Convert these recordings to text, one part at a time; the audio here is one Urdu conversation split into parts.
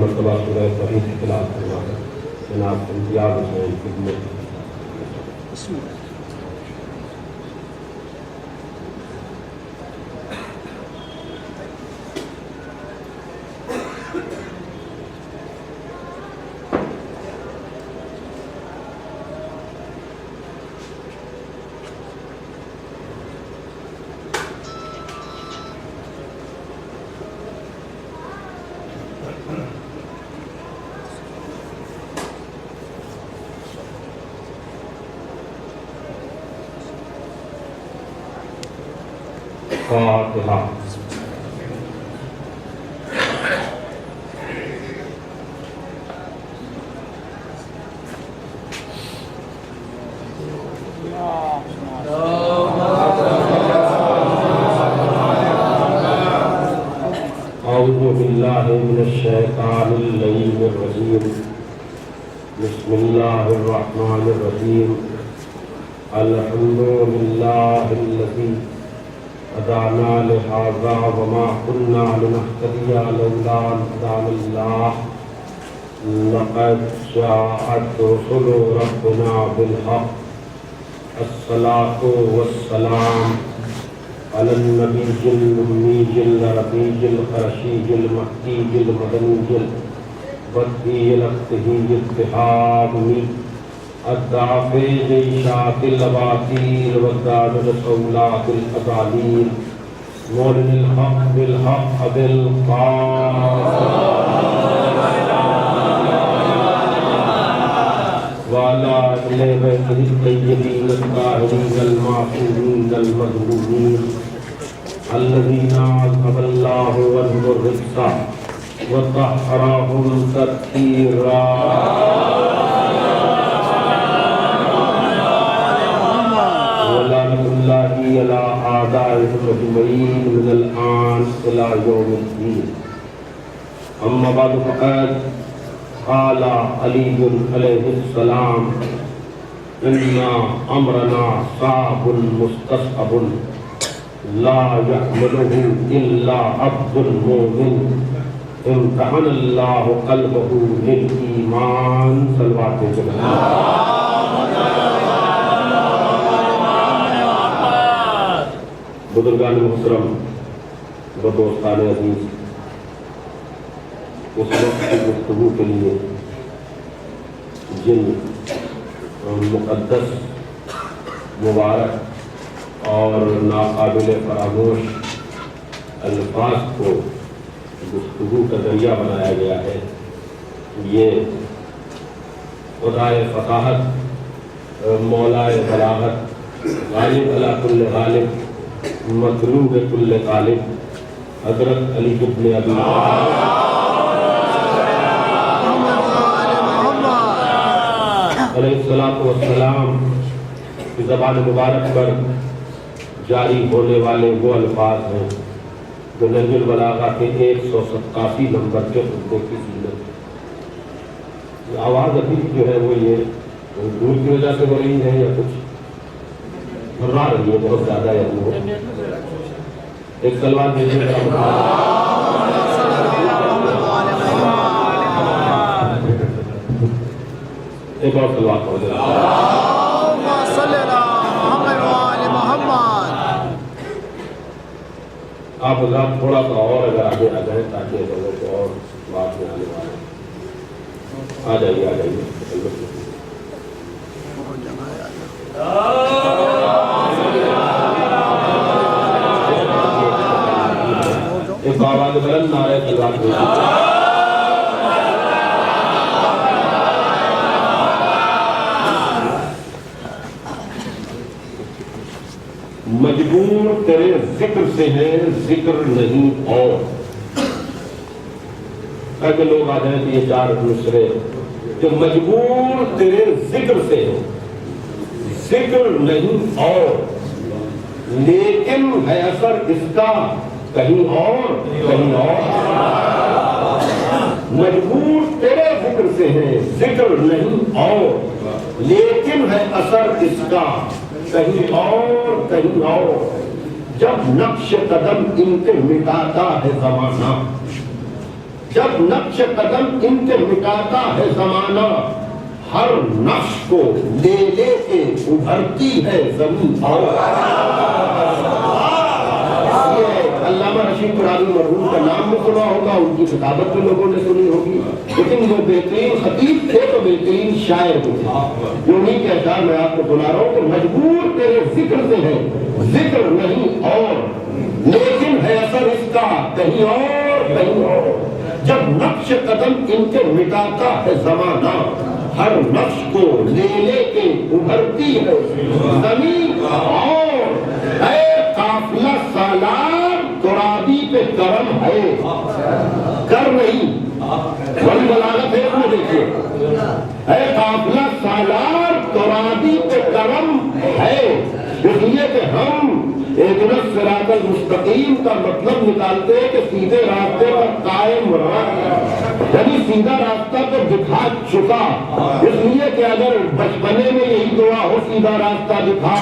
مرتبہ سورہ توحید کی تلاوت کروا کر جناب امتیاز حسین خدمت. فاتحہ. اعوذ باللہ من الشیطان اللعین الرجیم. بسم اللہ الرحمن الرحیم. الحمد للہ الذی هدانا لهذا وما كنا لنهتدي لولا أن هدانا الله. لقد جاءت رسل ربنا بالحق. الصلاة والسلام على النبي الأمي العربي القرشي المكي المدني البدري الأبطحي التهامي الدافع لإشاعة الأباطيل والدار لصولات الأضاليل مولن الحق بالحق بالقاسم وعلى أهل بيته الطيبين الطاهرين المعصومين المظلومين الذين عذب الله عنهم الرجس وطهرهم تطهيرا. ولعنة الله على أعدائهم أجمعين من الآن إلى يوم الدين. أما بعد فقد قال علي عليه السلام إن أمرنا صعب مستصعب لا يحمله إلا عبد مؤمن امتحن الله قلبه للإيمان. صلوات الله. بزرگان محترم و دوستان عزیز، اس وقت کی گفتگو کے لیے جن مقدس مبارک اور ناقابل فراموش الفاظ کو گفتگو کا ذریعہ بنایا گیا ہے، یہ خدائے فصاحت، مولائے بلاغت، غالب علی کل غالب، مطلوب کل طالب حضرت علی ابن ابی علیہ السلام کی زبان مبارک پر جاری ہونے والے وہ الفاظ ہیں جو نہج البلاغہ کے 187 نمبر کے خطبے کی زینت. آواز ابھی جو ہے وہ یہ دور کی وجہ سے ہو رہی ہے یا کچھ بھرا رہی ہے بہت زیادہ ہے. وہ ایک سلوات دیجیے ایک اور سلوات ہو جائے. آپ حضرات تھوڑا سا اور اگر آگے آ جائیں تاکہ لوگوں کو اور بات میں آنے والے آ جائیے ایک آواز بلند نعرہ تکبیر ہوئی. مجبور تیرے ذکر سے ہے ذکر نہیں اور. تاکہ لوگ آ جائیں کہ یہ چار نسرے جو مجبور تیرے ذکر سے ہے ذکر نہیں اور، لیکن ہے اثر اس کا کہیں اور کہیں اور. مجبور تیرے ذکر سے ہے ذکر نہیں اور، لیکن ہے اثر اس کا کہیں اور کہیں اور. جب نقش قدم ان کے مٹاتا ہے زمانہ جب نقش قدم ان کے مٹاتا ہے زمانہ، ہر نقش کو لے لے کے ابھرتی ہے زمین اور علامہ رشید قرآنی مرحوم کا نام بھی سنا ہوگا، ان کی کتابت بھی لوگوں نے سنی ہوگی، لیکن وہ بہترین خطیب تھے تو بہترین شاعر بھی تھے۔ جو انہیں کے اشعار میں آپ کو سنا رہا ہوں کہ مجبور تیرے ذکر سے ہے، ذکر نہیں اور، لیکن ہے اثر اس کا کہیں اور کہیں اور۔ جب نقش قدم ان کے مٹاتا ہے زمانہ، ہر نقش کو لے لے کے ابھرتی ہے زمین اور، اے قافلہ سالار ترابی پہ کرم ہے، کر نہیں، بڑی بلاغت ہے وہ دیکھیے، اے قافلہ سالار ترابی پہ کرم ہے، اس لیے کہ ہم اہدنا الصراط المستقیم کا مطلب نکالتے ہیں کہ سیدھے راستے پر قائم رہنا، یعنی سیدھا راستہ تو دکھا چکا، اس لیے کہ اگر بچپنے میں یہی دعا ہو سیدھا راستہ دکھا،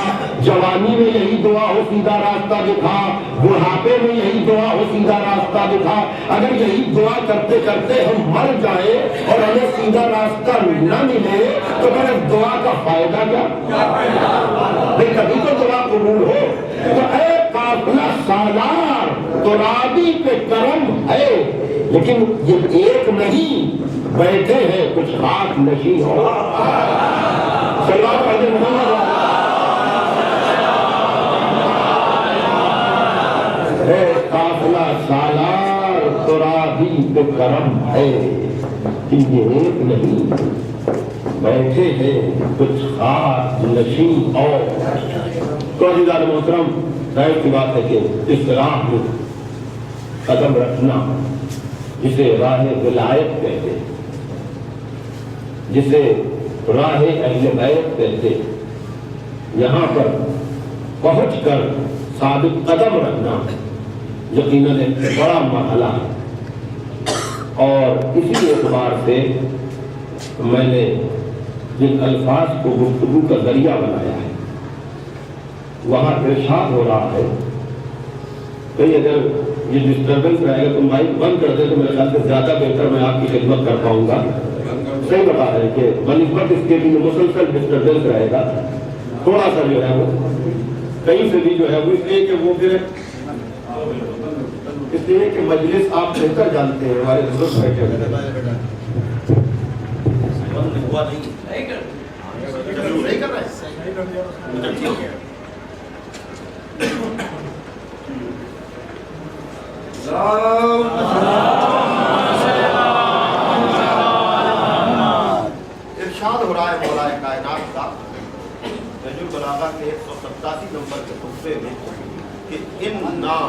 جوانی میں یہی دعا ہو سیدھا راستہ دکھا، بڑھاپے میں یہی دعا ہو سیدھا راستہ دکھا، اگر یہی دعا کرتے کرتے ہم مر جائیں اور ہمیں سیدھا راستہ نہ ملے تو پھر اس دعا کا فائدہ کیا؟ نہیں، کبھی تو دعا قبول ہو۔ تو اے قافلہ سالار ترابی پہ کرم ہے، لیکن یہ ایک نہیں، بیٹھے ہیں کچھ خاک نشیں ہو۔ سلام علیکم۔ اے قافلہ سالار ترابی پہ کرم ہے، یہ ایک نہیں، بیٹھے ہیں کچھ خاک نشیں اور۔ تو عزیزان محترم، ظاہر کی بات ہے کہ اس راہ میں قدم رکھنا، جسے راہ ولایت کہتے، جسے راہ اہل بیت کہتے، یہاں پر پہنچ کر ثابت قدم رکھنا یقیناً ایک بڑا مرحلہ ہے۔ اور اسی اعتبار سے میں نے جن الفاظ کو گفتگو کا ذریعہ بنایا ہے، وہاں ارشاد ہو رہا ہے کہ اگر یہ ڈسٹربنس رہے گا تو مائک بند کر دے تو میرے خیال سے زیادہ بہتر میں آپ کی خدمت کر پاؤں گا۔ صحیح بتا رہے ہیں کہ بنسبت اس کے بھی مسلسل ڈسٹربنس رہے گا، تھوڑا سا جو ہے وہ کہیں سے بھی جو ہے وہ، اس لیے کہ وہ پھر اس لیے کہ مجلس آپ بہتر جانتے ہیں، ہمارے بزرگ بیٹھے ہوا نہیں کر رہا ہے۔ ارشاد ہو رہا ہے مولا کائنات کا نہج البلاغہ کے 187 نمبر کے خطبے میں کہ اِنَّا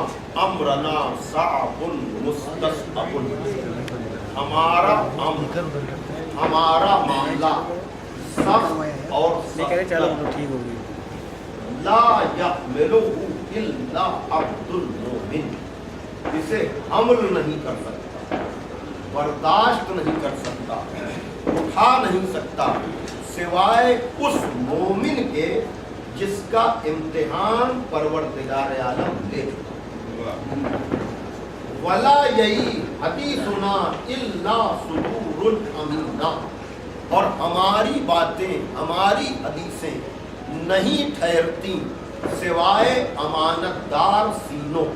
امرنا صعب مستصعب، ہمارا امر، ہمارا معاملہ سخت اور سخت، لا یحملہ الا عبد المؤمن، اسے حمل نہیں کر سکتا، برداشت نہیں کر سکتا، اٹھا نہیں سکتا سوائے اس مومن کے جس کا امتحان پروردگار عالم لے۔ ولا یہی حدیثنا الا صدور امینا، اور ہماری باتیں، ہماری حدیثیں نہیں ٹھہرتی سوائے امانت دار سینوں،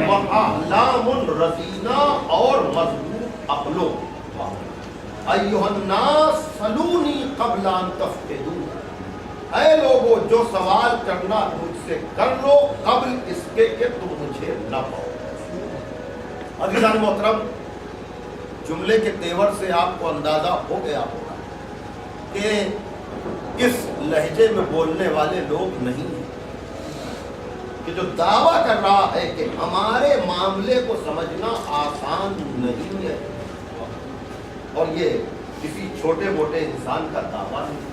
وَأَحْلَامٌ رَزِينَا، اور مضبوط عقلوں۔ ایھا الناس سلونی قبل ان تفتدوا، اے لوگو جو سوال کرنا مجھ سے کر لو قبل اس کے کہ تم مجھے نہ پاؤ۔ عزیزان محترم، جملے کے تیور سے آپ کو اندازہ ہو گیا ہوگا کہ اس لہجے میں بولنے والے لوگ نہیں ہیں، کہ جو دعویٰ کر رہا ہے کہ ہمارے معاملے کو سمجھنا آسان نہیں ہے، اور یہ کسی چھوٹے موٹے انسان کا دعویٰ نہیں،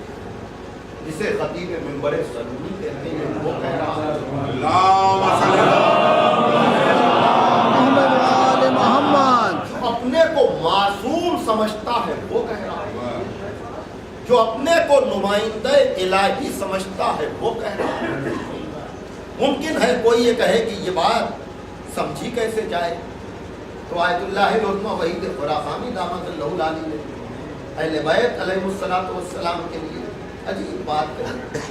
جسے خطیب منبر سلونی کہتے ہیں، وہ کہہ رہا ہے جو اپنے کو معصوم سمجھتا ہے وہ کہہ رہا ہے، جو اپنے کو نمائندہ الہی سمجھتا ہے وہ کہہ رہا ہے۔ ممکن ہے کوئی یہ کہے کہ یہ بات سمجھی کیسے جائے، تو آیت اللہ العظمی وحید خراسانی دامت اللہ علی نے اہل بیت علیہ الصلوۃ والسلام کے لیے عجیب بات ہے.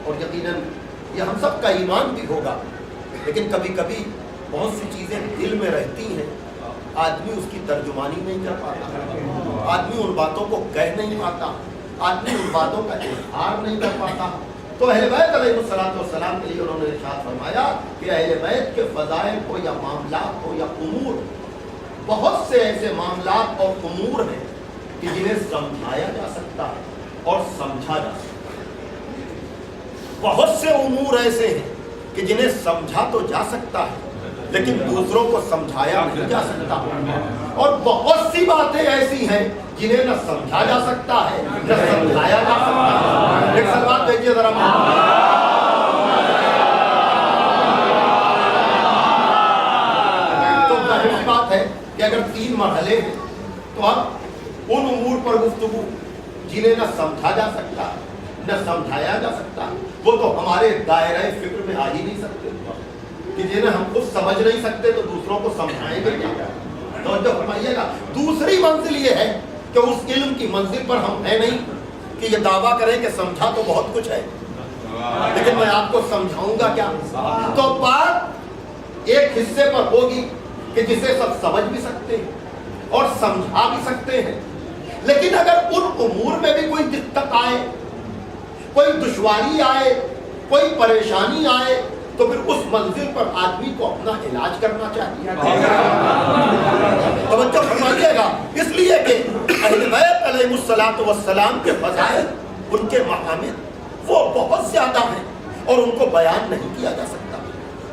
اور یقیناً یہ ہم سب کا ایمان بھی ہوگا، لیکن کبھی کبھی بہت سی چیزیں دل میں رہتی ہیں، آدمی اس کی ترجمانی نہیں کر پاتا، آدمی ان باتوں کو کہہ نہیں پاتا، آدمی ان باتوں کا اظہار نہیں کر پاتا. تو اہل بیت علیہ الصلوۃ والسلام کے لیے انہوں نے ارشاد فرمایا کہ اہل بیت کے فضائل ہو یا معاملات ہو یا امور، بہت سے ایسے معاملات اور امور ہیں کہ جنہیں سمجھایا جا سکتا ہے اور سمجھا جا سکتا ہے. بہت سے امور ایسے ہیں کہ جنہیں سمجھا تو جا سکتا ہے لیکن دوسروں کو سمجھایا نہیں جا سکتا، اور بہت سی باتیں ایسی ہیں جنہیں نہ سمجھا جا سکتا ہے نہ سمجھایا جا سکتا ہے. ایک سلوات بھیجیے ذرا. تو ظاہر سی بات ہے کہ اگر 3 مرحلے ہیں تو اب ان امور پر گفتگو جنہیں نہ سمجھا جا سکتا نہ سمجھایا جا سکتا، وہ تو ہمارے دائرۂ فکر میں آ ہی نہیں سکتے کہ جنہیں ہم خود سمجھ نہیں سکتے تو دوسروں کو سمجھائیں گے کیا. توجہ فرمائیے گا. دوسری منزل یہ ہے کہ اس علم کی منزل پر ہم ہیں نہیں کہ یہ دعویٰ کریں کہ سمجھا تو بہت کچھ ہے لیکن میں آپ کو سمجھاؤں گا کیا. تو بات ایک حصے پر ہوگی کہ جسے سب سمجھ بھی سکتے ہیں اور سمجھا بھی سکتے ہیں، لیکن اگر ان امور میں بھی کوئی دقت آئے، کوئی دشواری آئے، کوئی پریشانی آئے تو پھر اس منزل پر آدمی کو اپنا علاج کرنا چاہیے. توجہ فرمائیے گا. اس لیے کہ اہل بیت علیہ الصلوۃ والسلام کے فضائل، ان کے محامد وہ بہت زیادہ ہیں اور ان کو بیان نہیں کیا جا سکتا،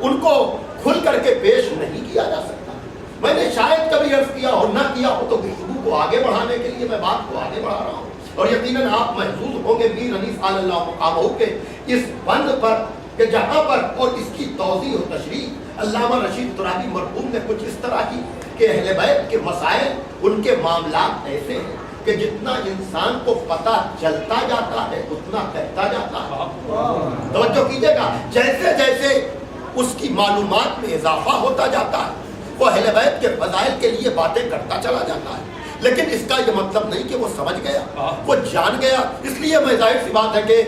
ان کو کھل کر کے پیش نہیں کیا جا سکتا. میں نے شاید کبھی عرض کیا اور نہ کیا ہو تو گفتگو کو آگے بڑھانے کے لیے میں بات کو آگے بڑھا رہا ہوں. اور یقیناً آپ محظوظ ہوں گے میر انیس اللہ مقامہ کے اس بند پر کہ جہاں پر، اور اس کی توضیح و تشریح علامہ رشید ترابی مرحوم نے کچھ اس طرح کی کہ اہل بیت کے مسائل، ان کے معاملات ایسے ہیں کہ جتنا انسان کو پتہ چلتا جاتا ہے اتنا کہتا جاتا ہے. توجہ کیجیے گا. جیسے جیسے اس کی معلومات میں اضافہ ہوتا جاتا ہے وہ اہل بیت کے فضائل کے لیے باتیں کرتا چلا جاتا ہے، لیکن اس کا یہ مطلب نہیں کہ وہ سمجھ گیا، وہ جان گیا. اس لیے میں ظاہر سی بات ہے کہ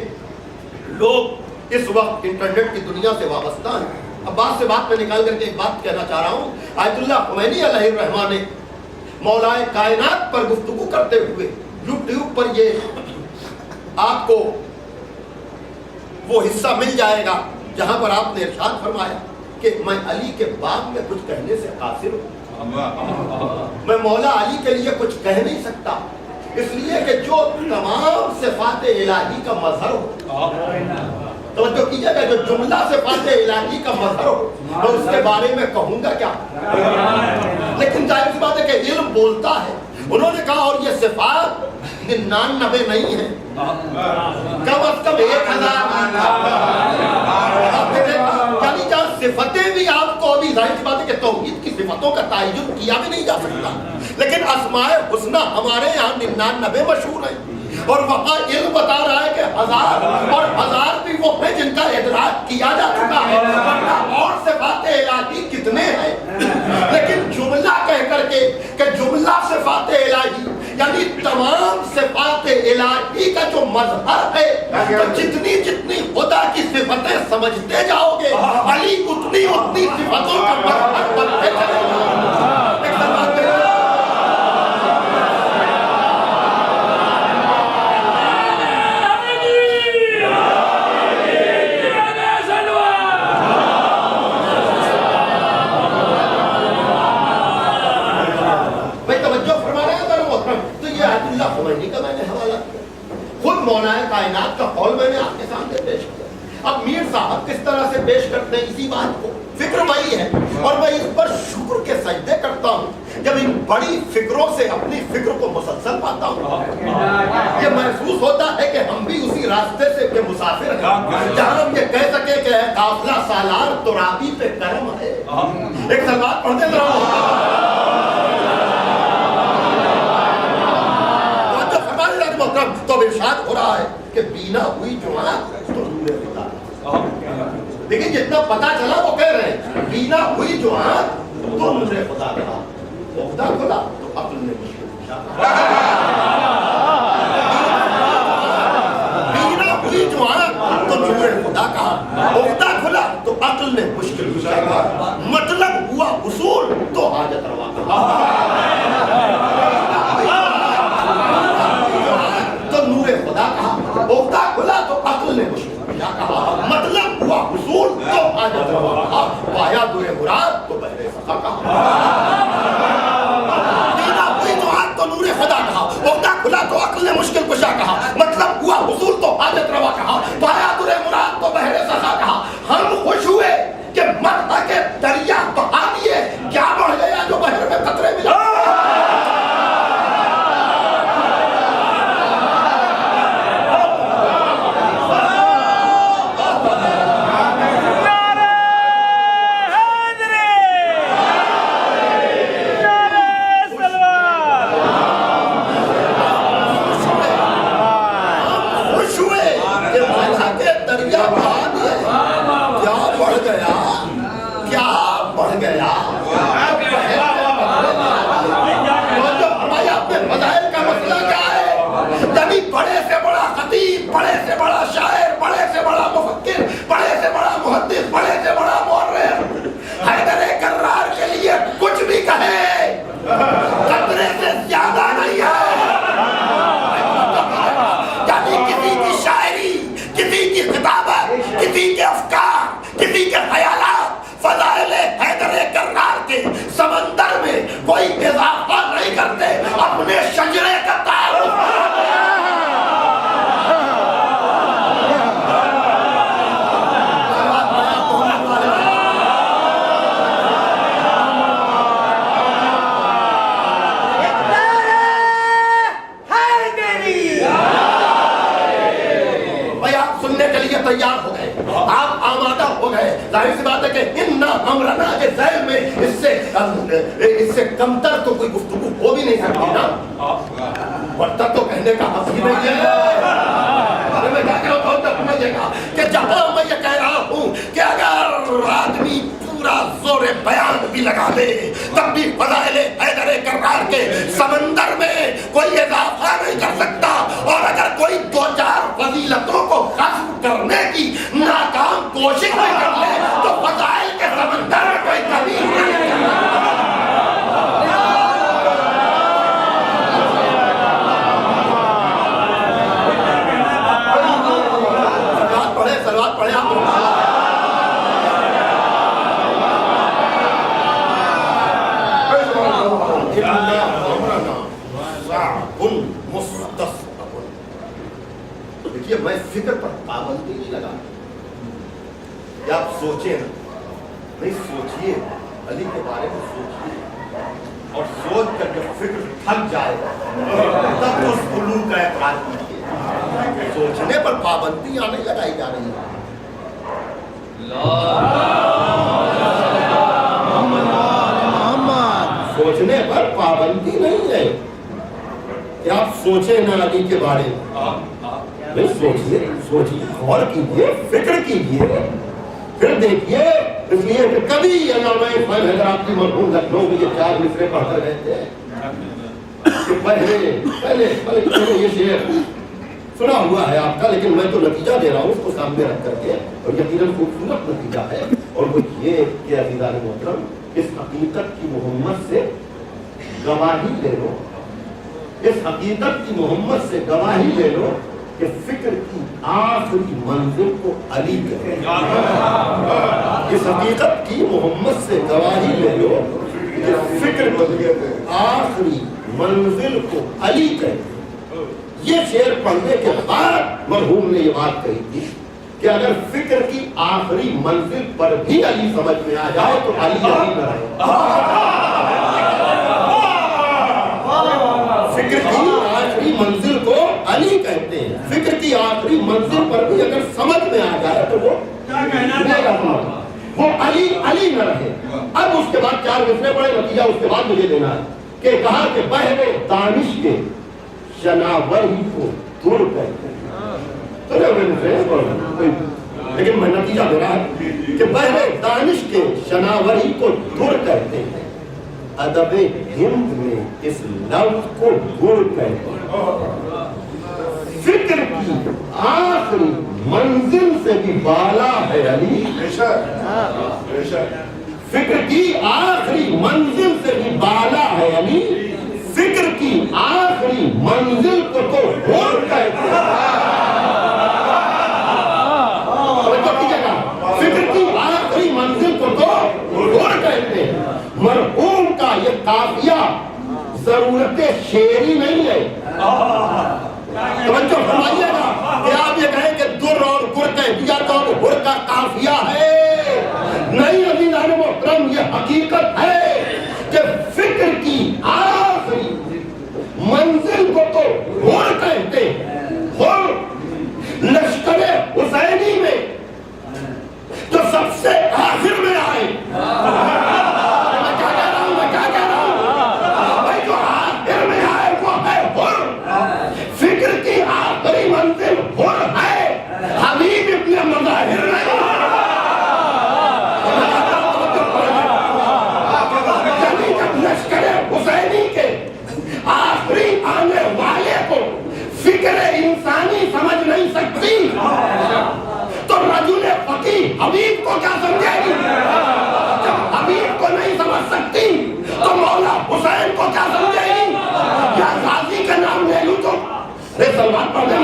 لوگ اس وقت انٹرنیٹ کی دنیا سے وابستہ ہیں. اب بات سے بات میں نکال کر کے ایک بات کہنا چاہ رہا ہوں. آیت اللہ خمینی علیہ الرحمہ نے مولائے کائنات پر گفتگو کرتے ہوئے یوٹیوب پر یہ آپ کو وہ حصہ مل جائے گا جہاں پر آپ نے ارشاد فرمایا کہ میں علی کے باب میں کچھ کہنے سے قاصر ہوں، میں مولا علی کے لیے کچھ کہہ نہیں سکتا، اس لیے کہ جو تمام صفات الہی کا مظہر ہو. توجہ کیجیے گا. جو جملہ صفات الہی کا مظہر ہو میں اس کے بارے میں کہوں گا کیا. لیکن ظاہر سی بات ہے کہ علم بولتا ہے. انہوں نے کہا اور یہ صفات 99 نہیں ہیں، کم از کم 1000. یعنی جہاں صفتیں بھی آپ کو ابھی ظاہر سی بات ہے کہ توحید کی صفتوں کا تعین کیا بھی نہیں جا سکتا، لیکن اسماء الحسنی ہمارے یہاں 99 مشہور ہیں اور وہاں علم بتا رہا ہے کہ 1000 اور 1000 بھی وہ ہیں جن کا ادراک کیا جا چکا ہے. اور صفات الہی کتنے ہیں، لیکن جملہ کہہ کر کے کہ جملہ صفات الہی یعنی تمام صفات الہی کا جو مظہر ہے، تو جتنی جتنی خدا کی صفتیں سمجھتے جاؤ گے علی اتنی اتنی صفتوں کا مظہر بنتے چلے گا. خمینی کا میں نے حوالہ کیا، خود مولانا کائنات کا قول میں نے آپ کے سامنے پیش کیا. اب میر صاحب کس طرح سے پیش کرتے ہیں اسی بات کو، فکر وہی ہے اور میں اس پر شکر کے سجدے کرتا ہوں جب ان بڑی فکروں سے اپنی فکر کو مسلسل پاتا ہوں. یہ محسوس ہوتا ہے کہ ہم بھی اسی راستے سے کے مسافر ہیں جہاں ہم یہ کہہ سکے کہ قافلہ سالار ترابی پہ کرم ہے. ایک سلوات پڑھتے ذرا. تو ارشاد ہو رہا ہے کہ بینا ہوئی جو آنکھ تو نور خدا. لیکن جتنا پتا چلا وہ کہہ رہے ہیں بینا ہوئی جو آنکھ تو نور خدا. عقدہ کھلا تو عقل نے مشکل کشا بینا ہوئی جو آنکھ تو نور خدا کہا، عقدہ کھلا تو عقل نے مشکل کشا کہا، مطلب ہوا اصول تو حاجت روا کہا، تو نور خدا کہا، عقدہ کھلا تو عقل نے مشکل کشا کہا، مطلب ہوا اصول تو حاجت روا کہا، پایا در مراد تو بحر سخا کہا، تو نور خدا کہا، عقدہ کھلا تو عقل نے مشکل کشا کہا، مطلب ہوا حصول تو حاجت روا کہا، پایا در مراد تو بحر سخا کہا۔ ہم خوش ہوئے کہ مدح کے دریا بہا دیے، کیا بڑھ گیا جو بحر میں قطرے ملا۔ بڑے سے بڑا خطیب، بڑے سے بڑا شاعر، بڑے سے بڑا مفکر، بڑے سے بڑا محدث، بڑے سے بڑا مورخ حیدر کرار کے لیے کچھ بھی کہے قطرے سے زیادہ نہیں ہے۔ یعنی کسی کی شاعری، کسی کی کتابت، کسی کے افکار، کسی کے خیالات فضائل حیدر کرار کے سمندر میں کوئی اضافہ نہیں کرتے، اپنے شجرے کا تعارف تیار ہو گئے، آپ آمادہ ہو گئے۔ ظاہر سی بات ہے کہ اِنَّا أَمْرَنَا کے ذیل میں اس سے کمتر تو کوئی گفتگو ہو بھی نہیں سکتی نا، برتر تو کہنے کا حق ہی نہیں ہے۔ میں کیا کہہ رہا ہوں تک سمجھے گا کہ جہاں میں یہ کہہ رہا ہوں کہ اگر آدمی پورا زور بیان بھی لگا دے تب بھی فضائل حیدر کرار کے سمندر میں کوئی اضافہ نہیں کر سکتا، اور اگر کوئی دو چار فضیلتوں کو حذف کرنے کی ناکام کوشش نہیں کر لے تو فضائل کے سمندر میں کوئی کمی نہیں کرتا۔ سلوات پڑھے آپ دیکھیے، میں فکر پر پابندی نہیں لگا کہ آپ سوچیں نا، نہیں سوچئے، علی کے بارے میں سوچئے، اور سوچ کر جب فکر تھک جائے تب اس علوم کا اعتراض کیجیے۔ سوچنے پر پابندیاں نہیں لگائی جا رہی ہیں۔ سوچنے پر پابندی نہیں ہے کہ آپ سوچیں نا علی کے بارے میں، نہیں سوچئے، سوچئے، غور کیجئے، فکر کیجئے، پھر دیکھیے۔ اس لیے کہ کبھی علامہ اقبال حیدرآبادی کی مرحوم لکھنؤ میں یہ چار مصرے پڑھ کر رہتے ہیں کہ پہلے یہ شعر سنا ہوا ہے آپ کا، لیکن میں تو نتیجہ دے رہا ہوں اس کو سامنے رکھ کر کے، اور یقیناً خوبصورت نتیجہ ہے، اور وہ یہ کہ عزیزان محترم، اس حقیقت کی محمد سے گواہی لے لو، اس حقیقت کی محمد سے گواہی لے لو کہ فکر کی آخری منزل کو علی کہتے ہیں۔ اس حقیقت کی محمد سے گواہی لے لو کہ فکر کی آخری منزل کو علی کہتے ہیں۔ یہ شعر پڑھنے کے بعد مرحوم نے یہ بات کہی تھی کہ اگر فکر کی آخری منزل پر بھی علی سمجھ میں آ جائے تو علی علی نہ رہے۔ فکر کی آخری منزل کو علی کہتے ہیں، فکر کی آخری منزل پر بھی اگر سمجھ میں آ جائے تو وہ علی علی نہ رہے۔ اب اس کے بعد چار مصرے پڑے، نتیجہ اس کے بعد مجھے دینا ہے کہ کہا کہ بحر دانش کے شناور ہی کو دور کہتے ہیں، لیکن میں نتیجہ دے رہا ہے کہ بحر دانش کے شناور ہی کو دور کہتے ہیں، ادب ہند میں اس لفظ کو گر کہتے ہیں. فکر کی آخری منزل سے بھی بالا ہے علی. فکر کی آخری منزل سے بھی بالا ہے علی. فکر کی آخری منزل کو تو غور کہتے ہیں. فکر کی آخری منزل کو تو غور کہتے ہیں. مرحوم کا یہ قافیہ ضرورت شعری نہیں ہے. توجہ فرمائیے گا کہ آپ یہ کہیں کہ در اور گر کہفیت اور گر کا قافیہ ہے. نہیں عزیزان محترم، یہ حقیقت ہے کہ فکر کی آخری منزل کو تو گر کہتے ہیں. اور لشکر حسینی میں جو سب سے آخر میں آئے، میں کیا کہہ رہا ہوں بھائی، جو آخر میں آئے وہ ہے حر. فکر کی آخری منزل حر ہے، حبیب ابن مظاہر نہیں. یعنی جب لشکر حسینی کے آخری آنے والے کو فکر انسانی سمجھ نہیں سکتی تو رجل فقیہ حبیب کو کیا سمجھے گی؟ جب حبیب کو نہیں سمجھ سکتی تو مولا حسین کو کیا سمجھے گی؟ یا غازی کا نام لے لوں تو سلمان پڑھ دیں.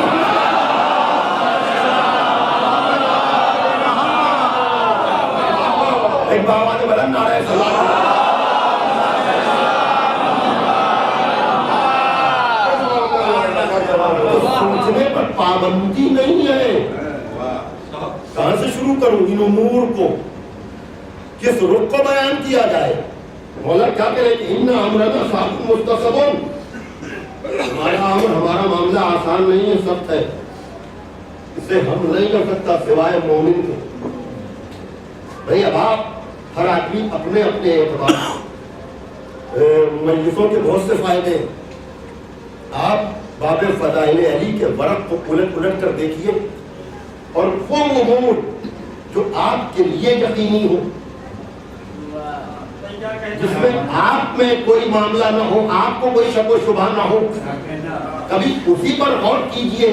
ایک بابا نے بلند نعرہ سلمان. سوچنے پر پابندی نہیں ہے. کہاں سے شروع کروں ان امور کو؟ کس رخ کو بیان کیا جائے؟ مولا کیا کہے کہ ان امرنا صاحب مختصر. ہمارا معاملہ آسان نہیں ہے، سخت ہے. اسے ہم نہیں کر سکتا سوائے مومن کے. بھئی اب آپ ہر آدمی اپنے اپنے اعتبار مجلسوں کے بہت سے فائدے. آپ باب فضائل علی کے ورق کو الٹ الٹ کر دیکھیے اور وہ امور جو آپ کے لیے یقینی ہو، جس میں آپ میں کوئی معاملہ نہ ہو، آپ کو کوئی شک و شبہ نہ ہو، کبھی اسی پر غور کیجئے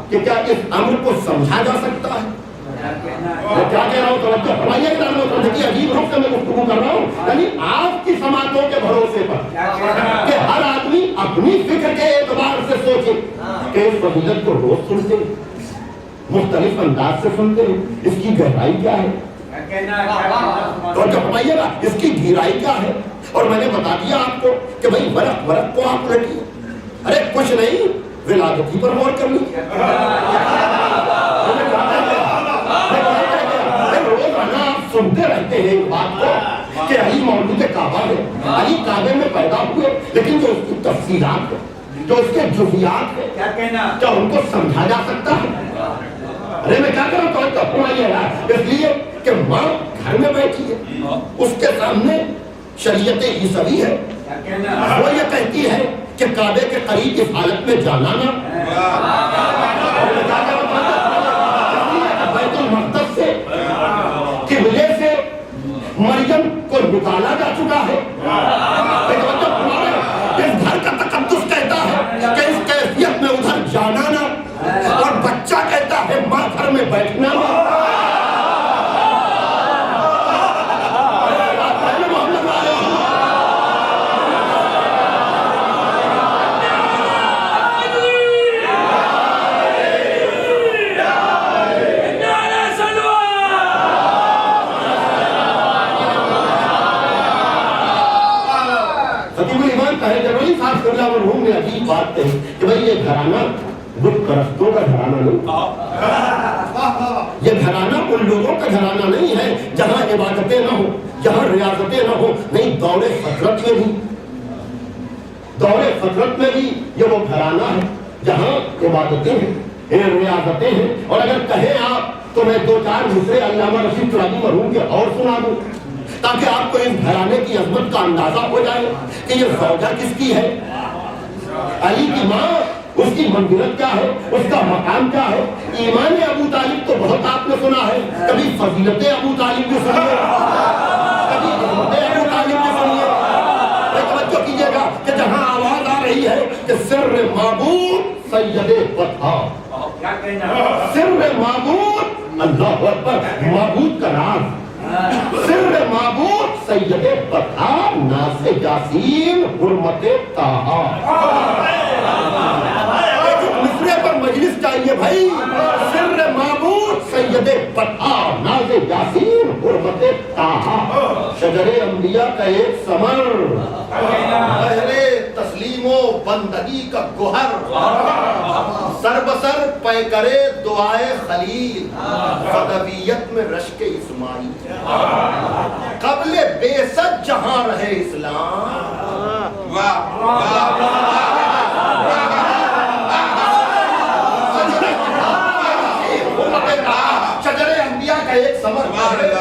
کہ کیا اس امر کو سمجھا جا سکتا ہے. میں کیا کہہ رہا ہوں توجہ فرمائیے کہ دیکھیے عجیب روپ سے میں گفتگو کر رہا ہوں. یعنی آپ کی سماعتوں کے بھروسے پر کہ ہر آدمی اپنی فکر کے اعتبار سے سوچے کہ اس فضیلت کو روز سنتے ہیں، مختلف انداز سے سنتے ہیں، اس کی گہرائی کیا ہے، تو جب فرمائیے گا اس کی گہرائی کیا ہے. اور میں نے بتا دیا آپ کو کہ بھئی ورق ورق کو آپ الٹیے. ارے کچھ نہیں، ولادتی پر غور کر لیجیے. روزانہ آپ سنتے رہتے ہیں ایک بات کو کہ علی مولود کعبہ ہے، علی کعبے میں پیدا ہوئے، لیکن جو اس کی تفصیلات ہے، جو اس کے جزیات ہے، کیا ان کو سمجھا جا سکتا ہے؟ ارے میں کیا کروں تو فرمائیے گا اس لیے کہ ماں گھر میں بیٹھی ہے، اس کے سامنے شریعت عیسوی ہے. وہ یہ کہتی ہے کہ کعبے کے قریب اس حالت میں جانا نہ. بیت المقدس سے قبلے سے مریم کو نکالا جا چکا ہے. اس گھر کا تقدس کہتا ہے کہ اس کیفیت میں ادھر جانا نہ، اور بچہ کہتا ہے ماں گھر میں بیٹھنا نہ. مرحوم نے عجیب بات کہی کہ بھئی یہ گھرانہ بت پرستوں کا گھرانہ نہیں، یہ گھرانہ ان لوگوں کا گھرانہ نہیں ہے جہاں عبادتیں نہ ہوں، جہاں ریاضتیں نہ ہوں. نہیں، دور فطرت میں بھی، دور فطرت میں بھی یہ وہ گھرانہ ہے جہاں عبادتیں ہیں، ریاضتیں ہیں. اور اگر کہیں آپ تو میں دو چار دوسرے علامہ رشید ترابی مرحوم کے اور سنا دوں تاکہ آپ کو اس گھرانے کی عظمت کا اندازہ ہو جائے کہ یہ زوجہ کس کی ہے، علی کی ماں، اس کی منزلت کیا ہے، اس کا مقام کیا ہے. ایمان ابو طالب تو بہت آپ نے سنا ہے، کبھی فضیلت ابو طالب بھی سنیے، کبھی عظمت ابو طالب بھی سنیے. کہ سر معبود سید وطا، سر معبود اللہ اکبر، معبود کا نام سر معبود سید وطا، ناز یاسین حرمت طہا۔ مصرے پر مجلس چاہیے بھائی، سر معبود سید وطا، ناز یاسین حرمت طہا، شجر انبیاء کا ایک ثمر، پہلے تسلیم و بندگی کا گوہر، سر بسر پے کرے دعائے خلیل، بدویت میں رشک اسماعیل، قبل بیست جہاں رہے اسلام۔ شجر انبیاء کا ایک ثمر،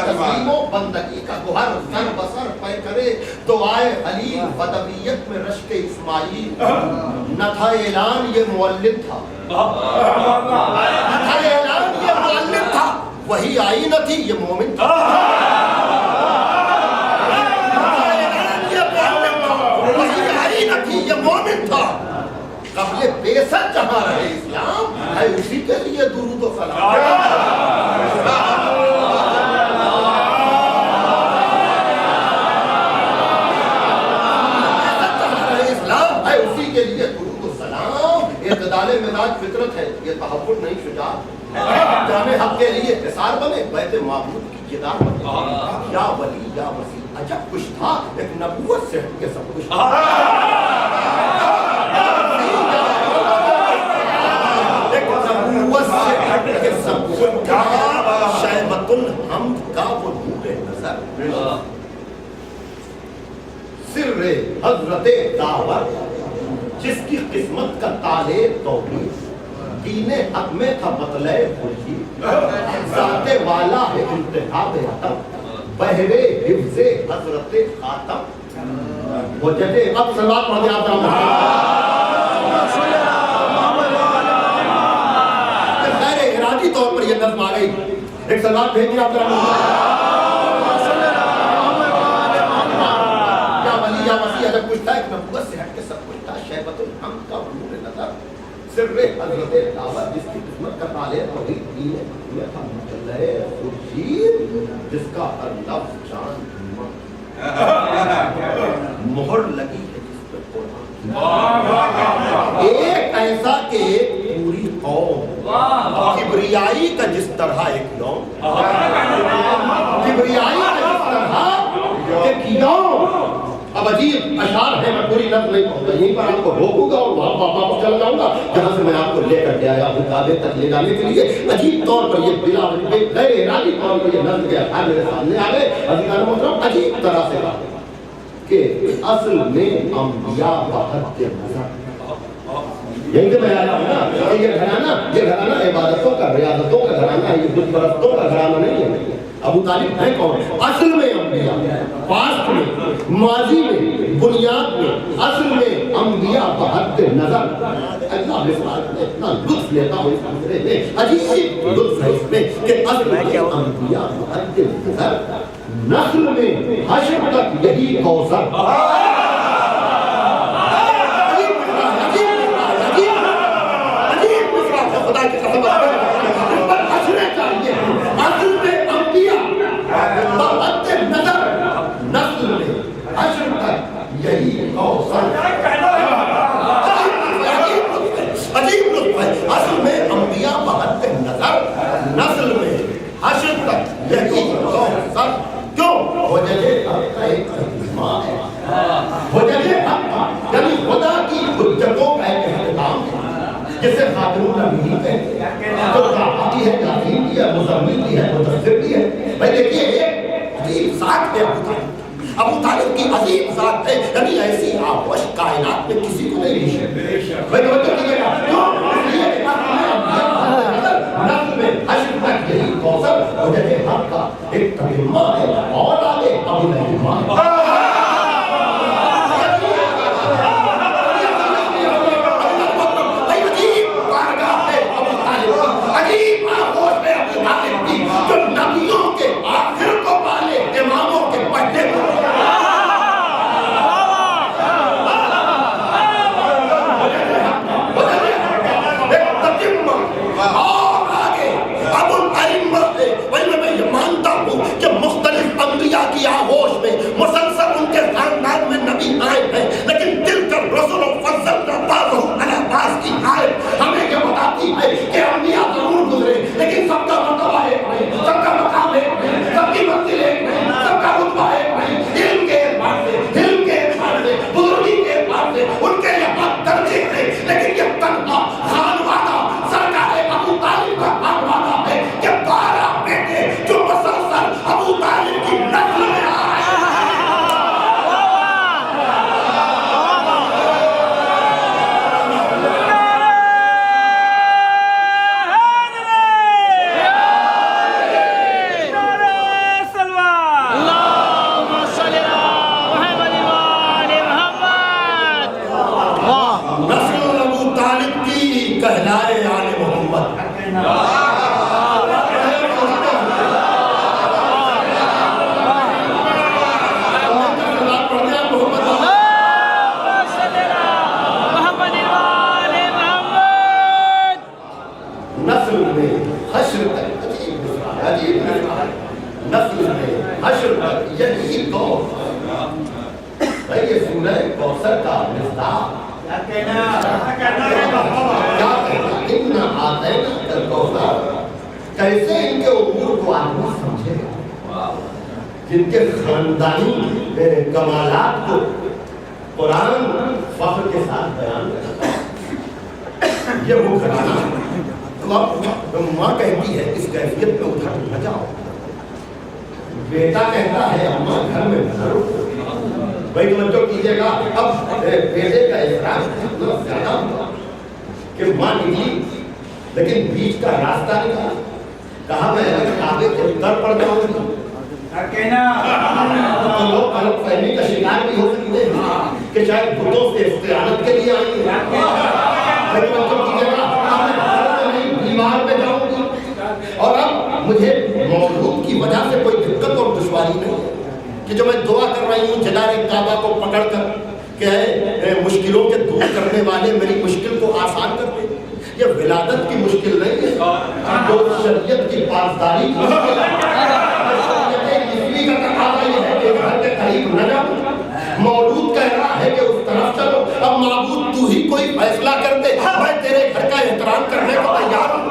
تسلیم و بندگی کا گوہر، سر بسر پے کرے دعائے خلیل، بدویت میں رشک اسماعیل۔ نہ تھا اعلان یہ معلم تھا، نہ تھا اعلان یہ معلم تھا، وہی آئی نہ تھی یہ مومن تھا۔ نہ تھا اعلان یہ معلم تھا، وہی آئی نہ تھی یہ مومن تھا، قبل بیست جہاں رہے اسلام، ہے اسی کے لیے درود و سلام۔ کے لیے درود و سلام۔ اعتدال مزاج فطرت ہے، یہ تحفظ نہیں شجاعت ہے۔ جامع حق کے لیے حصار بنے، بیت معبود کی جدار بنے۔ یا ولی یا وسیع، عجب کچھ تھا ایک نبوت سے ہٹ کے سب کچھ تھا۔ ایک نبوت سے ہٹ کے سب کچھ تھا، شیبۃ الحمد کا وہ نور نظر، سر حضرت دعوت جس کی قسمت کا تالے توحید، دین حق میں تھا مطلع خورشید، ذات والا ہے انتخاب عطب، بہرے حفظ حضرت خاتم، وہ جدے اب صلوات پڑھ دیں آپ غیر ارادی طور پر یہ نظم آ گئی، ایک صلوات بھیجیے آپ یا وسیع، جب کچھ تھا ایک نبوت سے ہٹ کے سب کچھ تھا، شیبۃ الحمد کا نور نظر، سر حضرت دعوت جس کی قسمت کا تالے توحید، دین میں تھا مطلع خورشید، جس کا ہر لفظ چاند مہر لگی ہے جس پر قرآن، ایک ایسا کہ ایک پوری قوم، کبریائی کا جس طرح ایک یوم، کبریائی کا جس طرح ایک یوم۔ اب عجیب اشعار ہے، میں پوری نظم نہیں پڑھوں گا، یہیں پر آپ کو روکوں گا اور وہاں واپس چل جاؤں گا جہاں سے میں آپ کو لے کر کے آیا ہوں، کعبے تک لے جانے کے لیے۔ عجیب طور پر یہ بلا غیر ارادی طور پر یہ نظم کے اشعار میرے سامنے آ گئے، عزیزان محترم، عجیب طرح سے کہا کہ اصل میں انبیاء بحد نظر، یہیں سے میں آیا ہوں نا، یہ گھرانہ عبادتوں کا، ریاضتوں کا گھرانہ ہے، یہ بت پرستوں کا گھرانہ نہیں ہے۔ ابو طالب ہے کون؟ اصل میں انبیاء، پاسٹ میں، ماضی میں، بنیاد میں، اصل میں انبیاء بحد نظر۔ اللہ مثال میں اتنا لطف لیتا ہوں اس مسئلے میں، عجیب لطف ہے اس میں کہ اصل میں انبیاء بحد نظر، نسل میں حشر تک یہی کوثر۔ اصل میں انبیاء بحد نظر، نسل میں حشر تک یہی کوثر۔ کیوں؟ حجج حق کا ایک اہتمام ہے، حجج حق یعنی خدا کی حجتوں کا ایک اہتمام ہے، جسے خاتم النبیین کہتے ہیں، جو دعوتی ہے، یاسین بھی ہے، مزمل بھی ہے، مدثر بھی ہے۔ بھائی دیکھیے ایک عجیب ذات ہے ابو طالب کی عظیم ذات ہے، یعنی ایسی آغوش کائنات میں کسی کو نہیں ملی۔ بھائی توجہ کیجیے گا، کیوں؟ اس لیے کہ نسل میں حشر تک یہی کوثر، حجج حق کا ایک ترجمہ ہے، اور آگے ابو الہیمان۔ عجیب آغوش ہے ابو طالب کی، جو نبیوں کے آخر کو پالے، اماموں کے پہلے کو کیا کہنا اتنا آتے کیسے ان کے امور کو آدمی سمجھے گا جن کے خاندانی کمالات کو قرآن فخر کے ساتھ بیان کرتا ہے. یہ وہ گھرانہ تو اب ماں کہتی ہے اس کیفیت میں ادھر نہ جاؤ. بیٹا کہتا ہے اماں گھر میں نہ رکو. بھائی توجہ کیجیے گا. اب بیٹے کا احترام اتنا زیادہ ہوا کہ ماں نکلی لیکن بیچ کا راستہ نکلا. کہا میں کعبے کے در پڑ جاؤں گی. تو لوگ غلط فہمی کا شکار بھی ہو سکتے ہیں کہ شاید بتوں سے استعانت کے لیے آئیں گے. بھائی توجہ کیجیے گا. دیوار پہ جاؤں گی اور اب مجھے مولود کی وجہ سے کوئی دقت اور دشواری نہیں ہے کہ جو میں دعا کر رہی ہوں جدار کعبہ کو پکڑ کر کہ مشکلوں کے دور کرنے والے میری مشکل کو آسان کر دیں. یہ ولادت کی مشکل نہیں ہے جو شریعت کی پاسداری کی مشکل ہے. اسلی کا تقاضا یہ ہے کہ گھر کے قریب نہ جاؤ. مولود کہہ رہا ہے کہ اس طرف چلو. اب معبود تو ہی کوئی فیصلہ کر دے. میں تیرے گھر کا احترام کرنے کو تیار ہوں.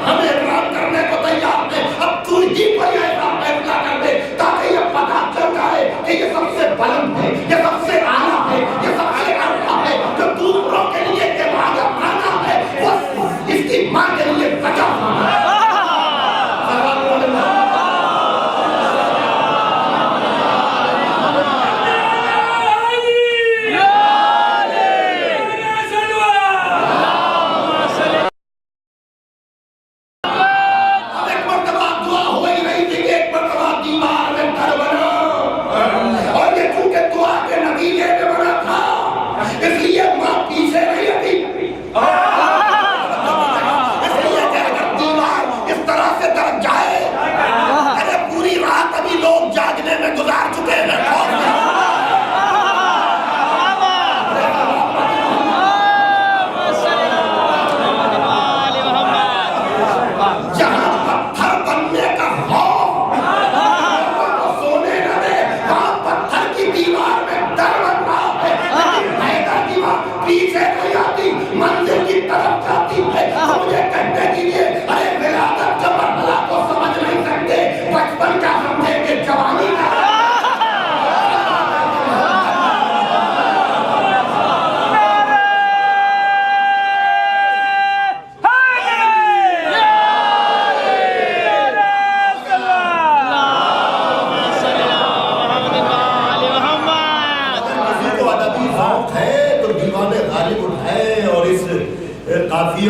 ہم احترام کرنے کو تیار ہیں. اب تو ہی کوئی ایسا فیصلہ کر دے تاکہ یہ پتہ چل جائے کہ یہ سب سے بلند ہے, یہ سب سے اعلیٰ ہے, یہ سب سے اعلیٰ ہے. جو دوسروں کے لیے عبادت کرنا ہے وہ اس کی ماں کے لیے بچا ہونا ہے.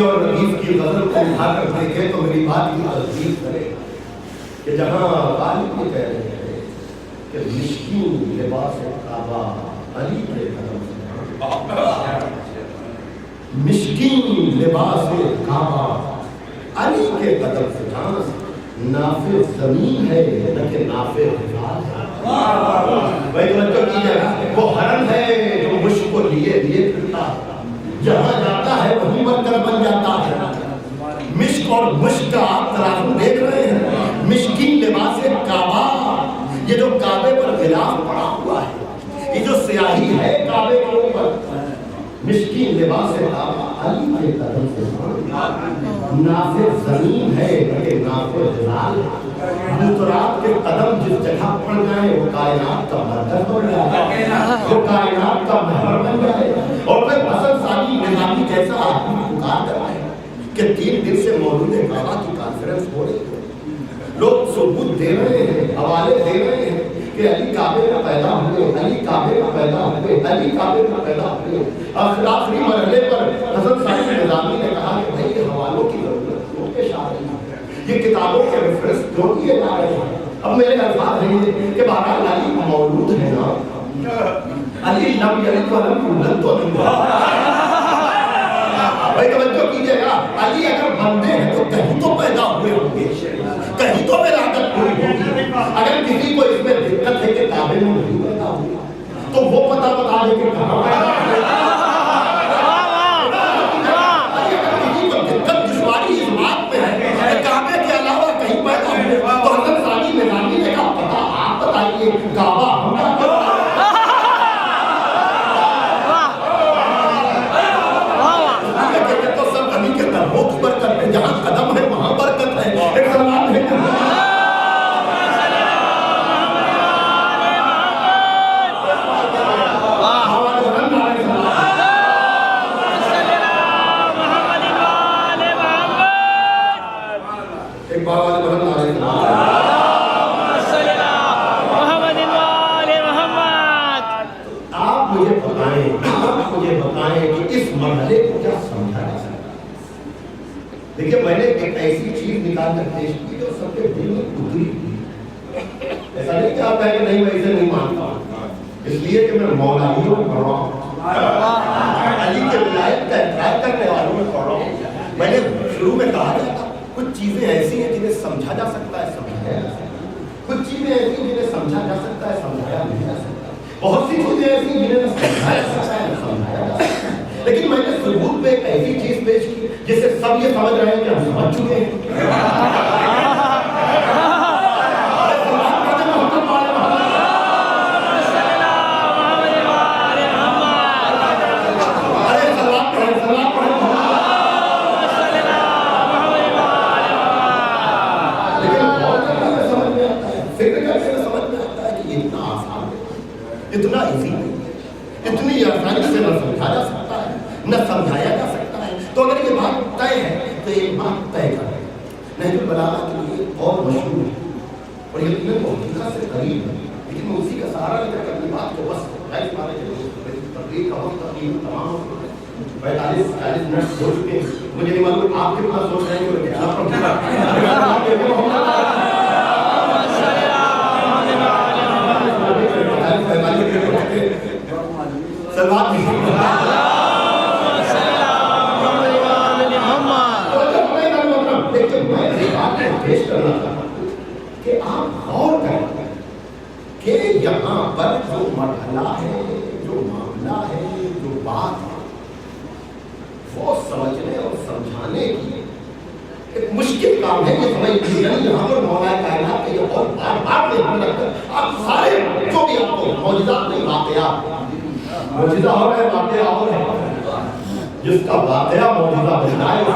اور ردیف کی غزل کو اٹھا کر دیکھے تو میری بات کی تصدیق کرے کہ جہاں غالب یہ کہہ رہے ہیں کہ مشکین لباس کعبہ علی کے قدم سے, مشکین لباس کعبہ علی کے قدم سے جان, نافع زمین ہے نہ کہ نافع حفاظ ہے. بھائی توجہ کیجیے گا. وہ حرم ہے جو مشک کو لیے لیے پھرتا, جہاں جاتا ہے وہیں مرکز بن جاتا ہے. مشک اور مشک کا آپ ترازو دیکھ رہے ہیں. مشکین لباس کعبہ, یہ جو کعبے پر غلاف پڑا ہوا ہے, یہ جو سیاہی ہے کعبے کے اوپر, مشکین لباس کعبہ علی کے قدم سے نافع زمین ہے کہ نافع ظلال ہے. دوسرات کے قدم جس جگہ پڑ جائے وہ کائنات کا مرکز بن جائے, وہ کائنات کا محور بن جائے. اور پھر حسن ثانی نظامی جیسا آدمی پکار کر رہے ہیں کہ 3 دن سے مولود کعبہ کی کانفرنس ہو رہی ہے, لوگ ثبوت دے رہے ہیں, حوالے دے رہے ہیں کہ علی کعبے میں پیدا ہوئے, علی کعبے میں پیدا ہوئے, علی کعبے میں پیدا ہوئے. آخری مرحلے پر حسن ثانی نظامی نے کہا کہ بھائی یہ حوالوں کی ضرورت کیوں پیش آ رہی ہے, یہ کتابوں کے ریفرنس کیوں کیے جا رہے ہیں. اب میرے الفاظ ہیں کہ بہرحال علی مولود ہے نا, علی لم یلد ولم یولد تو نہیں ہوا. بھائی توجہ کیجیے گا, علی اگر بندے ہیں تو کہیں تو پیدا ہوئے ہوں گے, کہیں تو ولادت ہوئی ہوگی. اگر کسی کو اس میں دقت ہے کہ کعبے میں نہیں پیدا ہوا تو وہ پتہ بتا دے کہ کہاں پیدا ہوا. اگر کسی کو دقت دشواری اس بات پہ ہے کہ کعبے کے علاوہ کہیں پیدا ہوئے تو حضرت ثانی نظامی نے کہا پتہ آپ بتائیے کعبہ ہم کا فرمائیں کہ اس مرحلے کو کیا سمجھا جا سکتا ہے؟ دیکھیے میں نے ایک ایسی چیز نکال کر پیش کی جو سب کے دل میں اتری، ایسا نہیں کہ آپ کہیں کہ نہیں میں اسے نہیں مانتا، اس لیے کہ میں مولائیوں میں پڑھ رہا ہوں، علی کے ولایت کا اقرار کرنے والوں میں پڑھ رہا ہوں۔ میں نے شروع میں کہا تھا کچھ چیزیں ایسی ہیں جنہیں سمجھا جا سکتا ہے، سمجھایا جا سکتا ہے، کچھ چیزیں ایسی ہیں جنہیں سمجھا جا سکتا ہے، سمجھایا نہیں جا سکتا، بہت سی چیزیں ایسی ہیں جنہیں سمجھایا جا سکتا ہے، سمجھایا جا سکتا ہے، لیکن میں نے ثبوت پہ ایک ایسی چیز پیش کی جسے سب یہ سمجھ رہے ہیں کہ ہم سمجھ چکے ہیں۔ اتنا ایزی نہیں ہے، اتنی آسانی سے نہ سمجھا جا سکتا ہے نہ سمجھایا جا سکتا ہے۔ تو اگر یہ بات طے ہے تو یہ بات طے کر ہے، نہج البلاغہ کے لیے اور مشہور ہے اور یقیناً وہ حقیقت سے قریب ہے، لیکن میں اسی کا سہارا لے کر اپنی بات کو بس تقریر کا وقت تقریباً تمام ہو چکا ہے، 45 منٹ ہو چکے ہیں، مجھے نہیں معلوم آپ کتنا سوچ رہے ہیں پیش کرنا چاہتا کہ آپ غور کریں کہ یہاں پر جو مرحلہ ہے، جو معاملہ ہے، جو بات ہے، وہ سمجھنے اور سمجھانے کی ایک مشکل کام ہے۔ یہ سمجھ لیجیے یہاں پر مولا کائنات کے اور بار دیکھنے لگتا ہے آپ سارے جو بھی آپ کو معجزات نہیں واقعات، معجزہ ہو رہا ہے، واقعہ ہو رہا ہے، جس کا واقعہ معجزہ بنتا ہے اس کا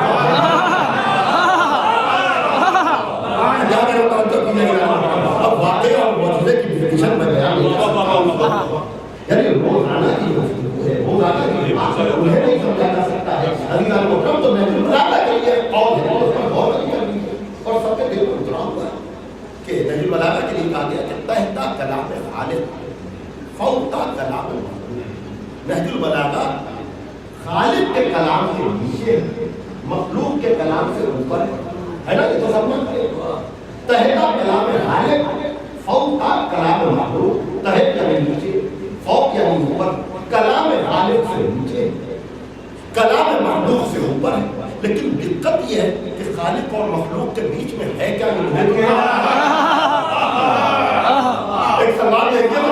اب واقعہ اور معجزے کی ڈیفینیشن میں بیان نہیں کر سکتا، یعنی روزانہ کی گفتگو ہے، روزانہ کی بات ہے، انہیں نہیں سمجھا جا سکتا ہے۔ عزیزان محترم تو نہج البلاغہ کے لیے اور ہے، اس پر غور کرنی ہے اور سب کے دل کو اترا ہوا ہے کہ نہج البلاغہ کے لیے کہا گیا کہ تحتا کلام خالق فوقا کلام مخلوق۔ نہج البلاغہ خالق کے کلام کے نیچے، مخلوق کے کلام سے اوپر ہے نا، یہ تو سمجھ گئے۔ تحتا کلام خالق فوقا کلام مخلوق، تحت یعنی نیچے، فوق یعنی اوپر، کلام خالق سے نیچے، کلام مخلوق سے اوپر ہے۔ لیکن دقت یہ ہے کہ خالق اور مخلوق کے بیچ میں ہے کیا؟ ایک سوال ہے کہ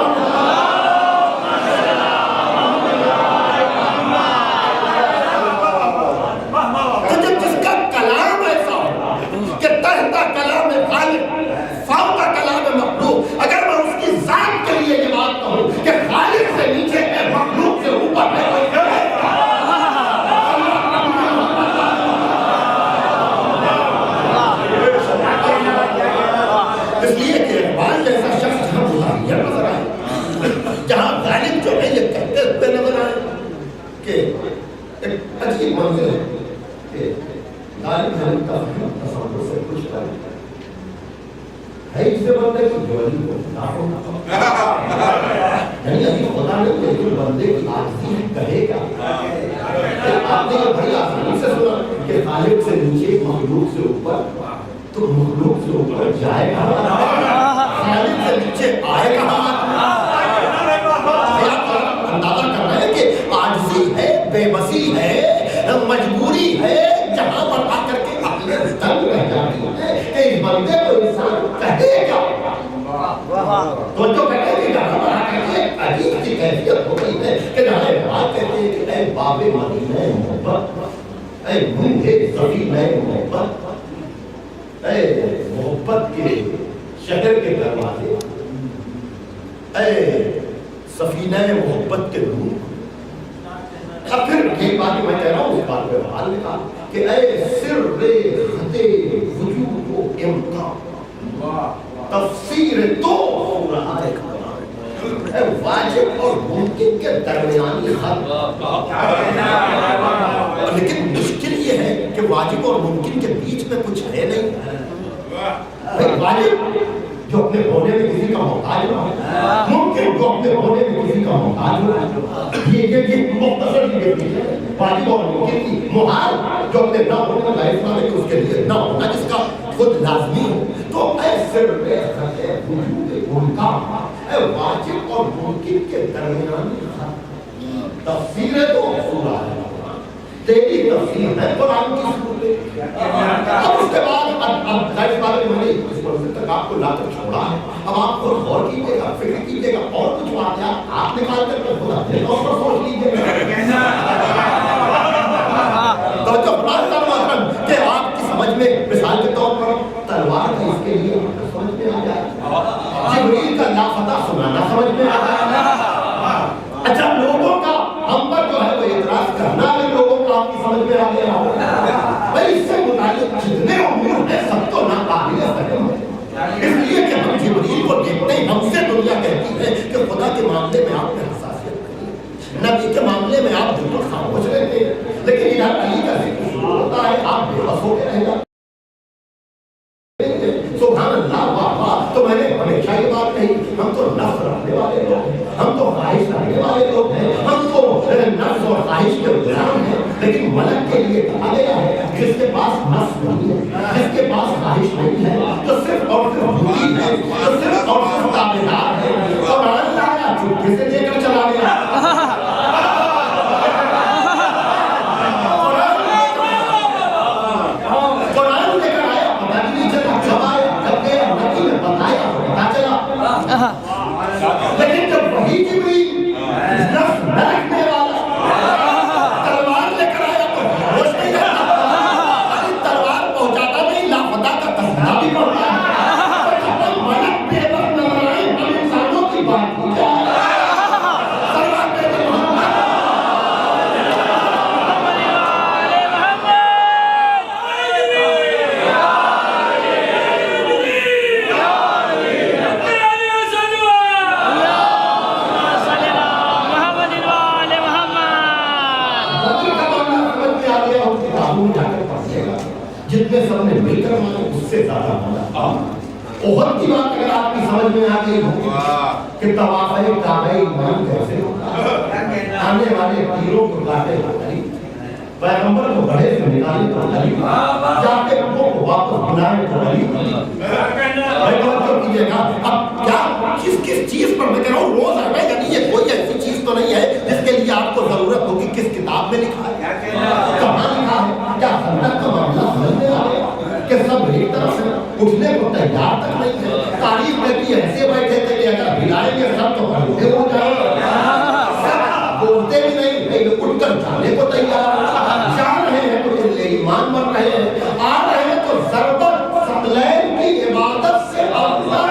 منظر ہے کہ غالب حلیم کا تصور سے کچھ کرے ہے، اس سے بندے کو جولی کو یعنی ابھی خدا نے کوئی بندے کی عاجزی کہے گا۔ آپ نے یہ بڑی آسانی سے سنا کہ خالق سے نیچے، مخلوق سے اوپر، تو مخلوق سے اوپر جائے گا، خالق سے نیچے آئے گا۔ اندازہ کر رہے ہیں کہ عاجزی ہے، بے بسی ہے، مجبوری ہے، جہاں پر آ کر کے اپنے تنگ رہ جاتی ہے کہ اس بندے کو انسان کہے گا، تو جو کہے گا ہمارا کہتے ہیں عجیب سی کیفیت ہوتی ہے کہ جہاں بات کہتے ہیں کہ اے باب مدینہ محبت، اے منہ سفینہ محبت، اے محبت کے شہر کے دروازے، اے سفینہ محبت کے روح۔ اب پھر یہ بات میں کہہ رہا ہوں، اس بات میں حال نے کہا کہ اے سر خط وجود و امکان، تفسیر تو ہو رہا ہے اے واجب اور ممکن کے درمیانی خط۔ لیکن مشکل یہ ہے کہ واجب اور ممکن کے بیچ میں کچھ ہے نہیں۔ واجب جو اپنے ہونے میں کسی کا محتاج نہ ہو، ممکن جو اپنے ہونے میں کسی کا محتاج نہ ہو، یہ مختصر واجب اور ممکن کی محال جو اپنے نہ ہونے کا ظاہر ہے کہ اس کے لیے نہ ہونا جس کا خود لازمی ہو. تو ایسے ان کا واجب اور ممکن کے درمیان تفسیر ہے تو سورہ ہے تیری تفسیر ہے قرآن کی سورت. اب اس کے بعد اب ظاہر بات ہے میں نے اس منزل تک آپ کو لا کر چھوڑا ہے. اب آپ خود غور کیجیے گا فکر کیجیے گا اور کچھ واقعات آپ نکال کر خدا اپنے طور پر سوچ لیجیے گا. توجہ محترم کہ آپ کی سمجھ میں مثال کے طور پر تلوار کا اس کے لیے سمجھ میں آ جائے, جبریل کا لافتہ سنانا سمجھ میں آ جائے. اچھا لوگوں کا ہم پر جو ہے وہ اعتراض کرنا اگر لوگوں کو آپ کی سمجھ میں آ گیا بھائی اس سے متعلق جتنے امور ہیں سب تو ناقابل فہم ہے. اس لیے کہ ہم جبریل کو دیکھتے ہیں ہم سے دنیا کہتی ہے کہ خدا کے معاملے میں آپ میں حساسیت نہیں ہے, نبی کے معاملے میں آپ بالکل خاموش رہتے ہیں, لیکن ادھر علی کا ذکر شروع ہوتا ہے آپ بے بس ہو کے رہ جاتے. سبحان اللہ واہ واہ. تو میں نے ہمیشہ یہ بات کہی ہم تو نفس رکھنے والے لوگ ہیں, ہم تو خواہش رکھنے والے لوگ ہیں, ہم تو نفس اور خواہش کے غلام ہیں. لیکن ملک کے لیے کہا گیا ہے جس کے پاس نفس نہیں ہے, جس کے پاس خواہش نہیں ہے, جو صرف اور صرف مرید ہے, جو صرف اور صرف تابعدار ہے, قرآن لایا چپکے سے لے کر چلا گیا. لیکن جب وہی جبریل نفس نہ رکھنے والا تلوار لے کر آیا تو ہوش نہیں رہتا, تلوار پہنچاتا نہیں لاپتہ کا تذکرہ بھی پڑھتا ہے. ملک بے بس نظر آئے ہم انسانوں کی بات کی جائے جتنے سب نے مل کر مانے اس سے زیادہ مانا. احد کی بات اگر آپ کی سمجھ میں آ گئی ہو کہ طواف کعبہ ایمان کیسے ہوتا, آنے والے تیروں کو کاٹے تو غریب, پیغمبر کو گڑھے سے نکالے تو غریب, جاتے ربوں کو واپس بلائے تو غریب. بھائی توجہ کیجیے گا. اب کیا کس چیز پر میں کہہ رہا ہوں روز آ رہا ہے, یعنی یہ کوئی ایسی چیز تو نہیں ہے جس کے لیے آپ کو ضرورت ہوگی کس کتاب میں لکھا ہے, کہاں لکھا ہے, کیا سنت کا معاملہ سمجھ میں آ رہا ہے کہ سب ایک طرف سے اٹھنے کو تیار تک نہیں ہے. تاریخ میں بھی ایسے بیٹھے تھے کہ اگر ہلائیں گے سب تو بھلے ہو جائیں, سب بولتے بھی نہیں لیکن اٹھ کر جانے کو تیار, جا رہے ہیں تو ایمان بن رہے ہیں, آ رہے ہیں تو ضربت ثقلین کی عبادت سے افضل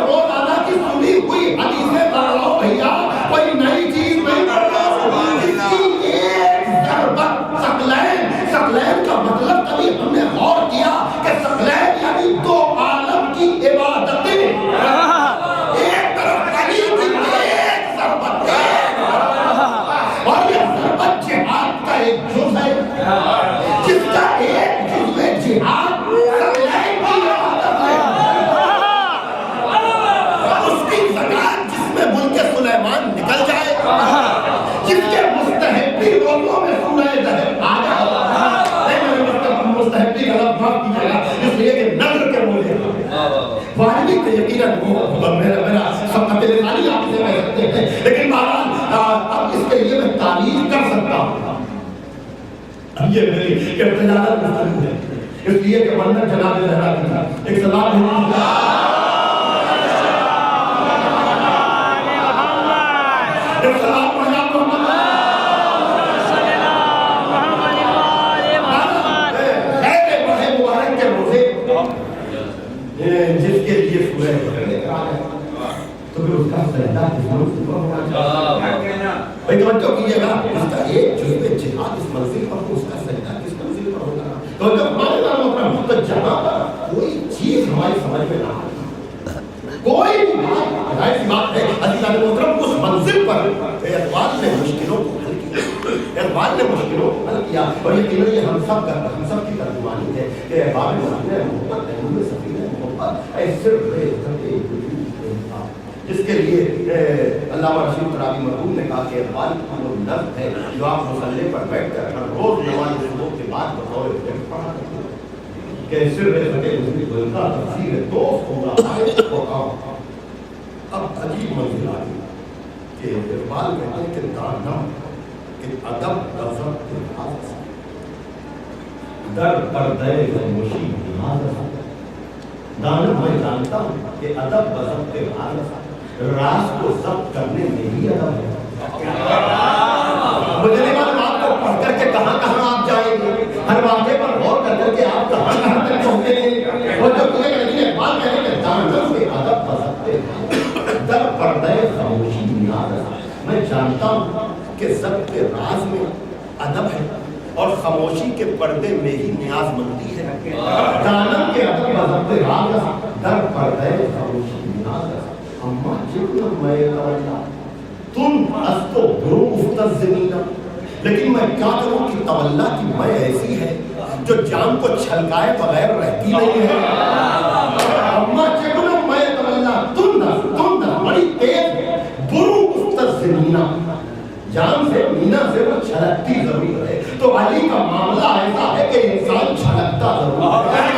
روزانہ کی سنی ہوئی حدیثیں پڑھ رہا ہوں بھیا, کوئی نئی چیز نہیں پڑھ رہا ہوں. اس کی ایک ضربت ثقلین کا مطلب کبھی ہم نے غور کیا کہ ثقلین یعنی دو عالم کی عبادتیں, ایک طرف علی کی ایک ضربت اور یہ ضربت جہاد کا ایک جز ہے جس کا ایک جز میں جہاد ثقلین کی عبادت ہے. اس کی زکات جس میں ملک سلیمان نکل جائے, جس کے مستحبی لوگوں میں سورہ دہر آ جائے, مستحبی کا لفظ معاف کیجیے گا اس لیے کہ نظر کے بولے واجبی کہ یقیناً میرا سب کا پہلے خالی آپ سے کہہ سکتے ہیں, لیکن بہرحال اب اس کے لیے میں تعریف کر سکتا ہوں. اب یہ میری ابتداءت مستقبل ہے اس لیے کہ منظر جناب زہرا کی تھا ایک سلام ہے جس کے لیے سورہ بقرہ لے کر آ گئے تو پھر اس کا سجدہ کس منزل پر ہونا چاہیے. بھائی توجہ کیجیے گا, اس کا ایک جزء جہاد اس منزل پر ہو, اس کا سجدہ کس منزل پر ہوگا. تو جب ہمارے نام محترم تو جہاں پر کوئی چیز ہماری سمجھ میں نہ آئی, کوئی بھی بات ظاہر سی بات ہے عزیزان محترم اس منزل پر اقبال نے مشکلوں کو حل کیا, اقبال نے مشکلوں کو حل کیا. اور یقیناً یہ ہم سب کی ترجمانی ہے کہ اقبال نے محبت ہے, ان میں سفیر ہے محبت ایسے جس کے لیے علامہ رشید ترابی مرحوم نے کہا کہ اقبال کی وہ نظم ہے جو آپ مصلی پر بیٹھ کر ہر روز نماز صبح کے بعد بطور ذکر پڑھا کرتے ہیں کہ سر فتے حسنی بلندہ تفسیر دوست ہوگا آئے تو کام. اب عجیب منزل آ گئی کہ اقبال کہتے ہیں کہ دانم کہ ادب غضب کے حادث در پردے خاموشی نماز. دانم میں جانتا ہوں کہ ادب غضب کے حادث راز کو ضبط کرنے میں ہی ادب ہے. مجھے نہیں معلوم آپ کو پڑھ کر کے کہاں کہاں آپ جائیں گے, ہر واقعے پر غور کر کے آپ کہاں کہاں تک پہنچیں گے. وہ جو تمہیں کہتے ہیں بات کہنے کے دانم کے ادب غضب کے در پردے خاموشی نماز. میں جانتا ہوں کہ ضبط کے راز میں ادب ہے اور خاموشی کے پردے میں ہی نیاز مندی ہے. دانم کے ادب غضب کے راز در پردے خاموشی نماز. اما جتنا میں تولا تم استو برو افتر زمینہ. لیکن میں کیا کروں کہ تولا کی میں ایسی ہے جو جان کو چھلکائے بغیر رہتی نہیں ہے. اما جتنا میں تولا تم بڑی تیز ہے برو افتر زمینہ. جان سے مینا سے وہ چھلکتی ضرور ہے. تو علی کا معاملہ ایسا ہے کہ انسان چھلکتا ضرور ہے.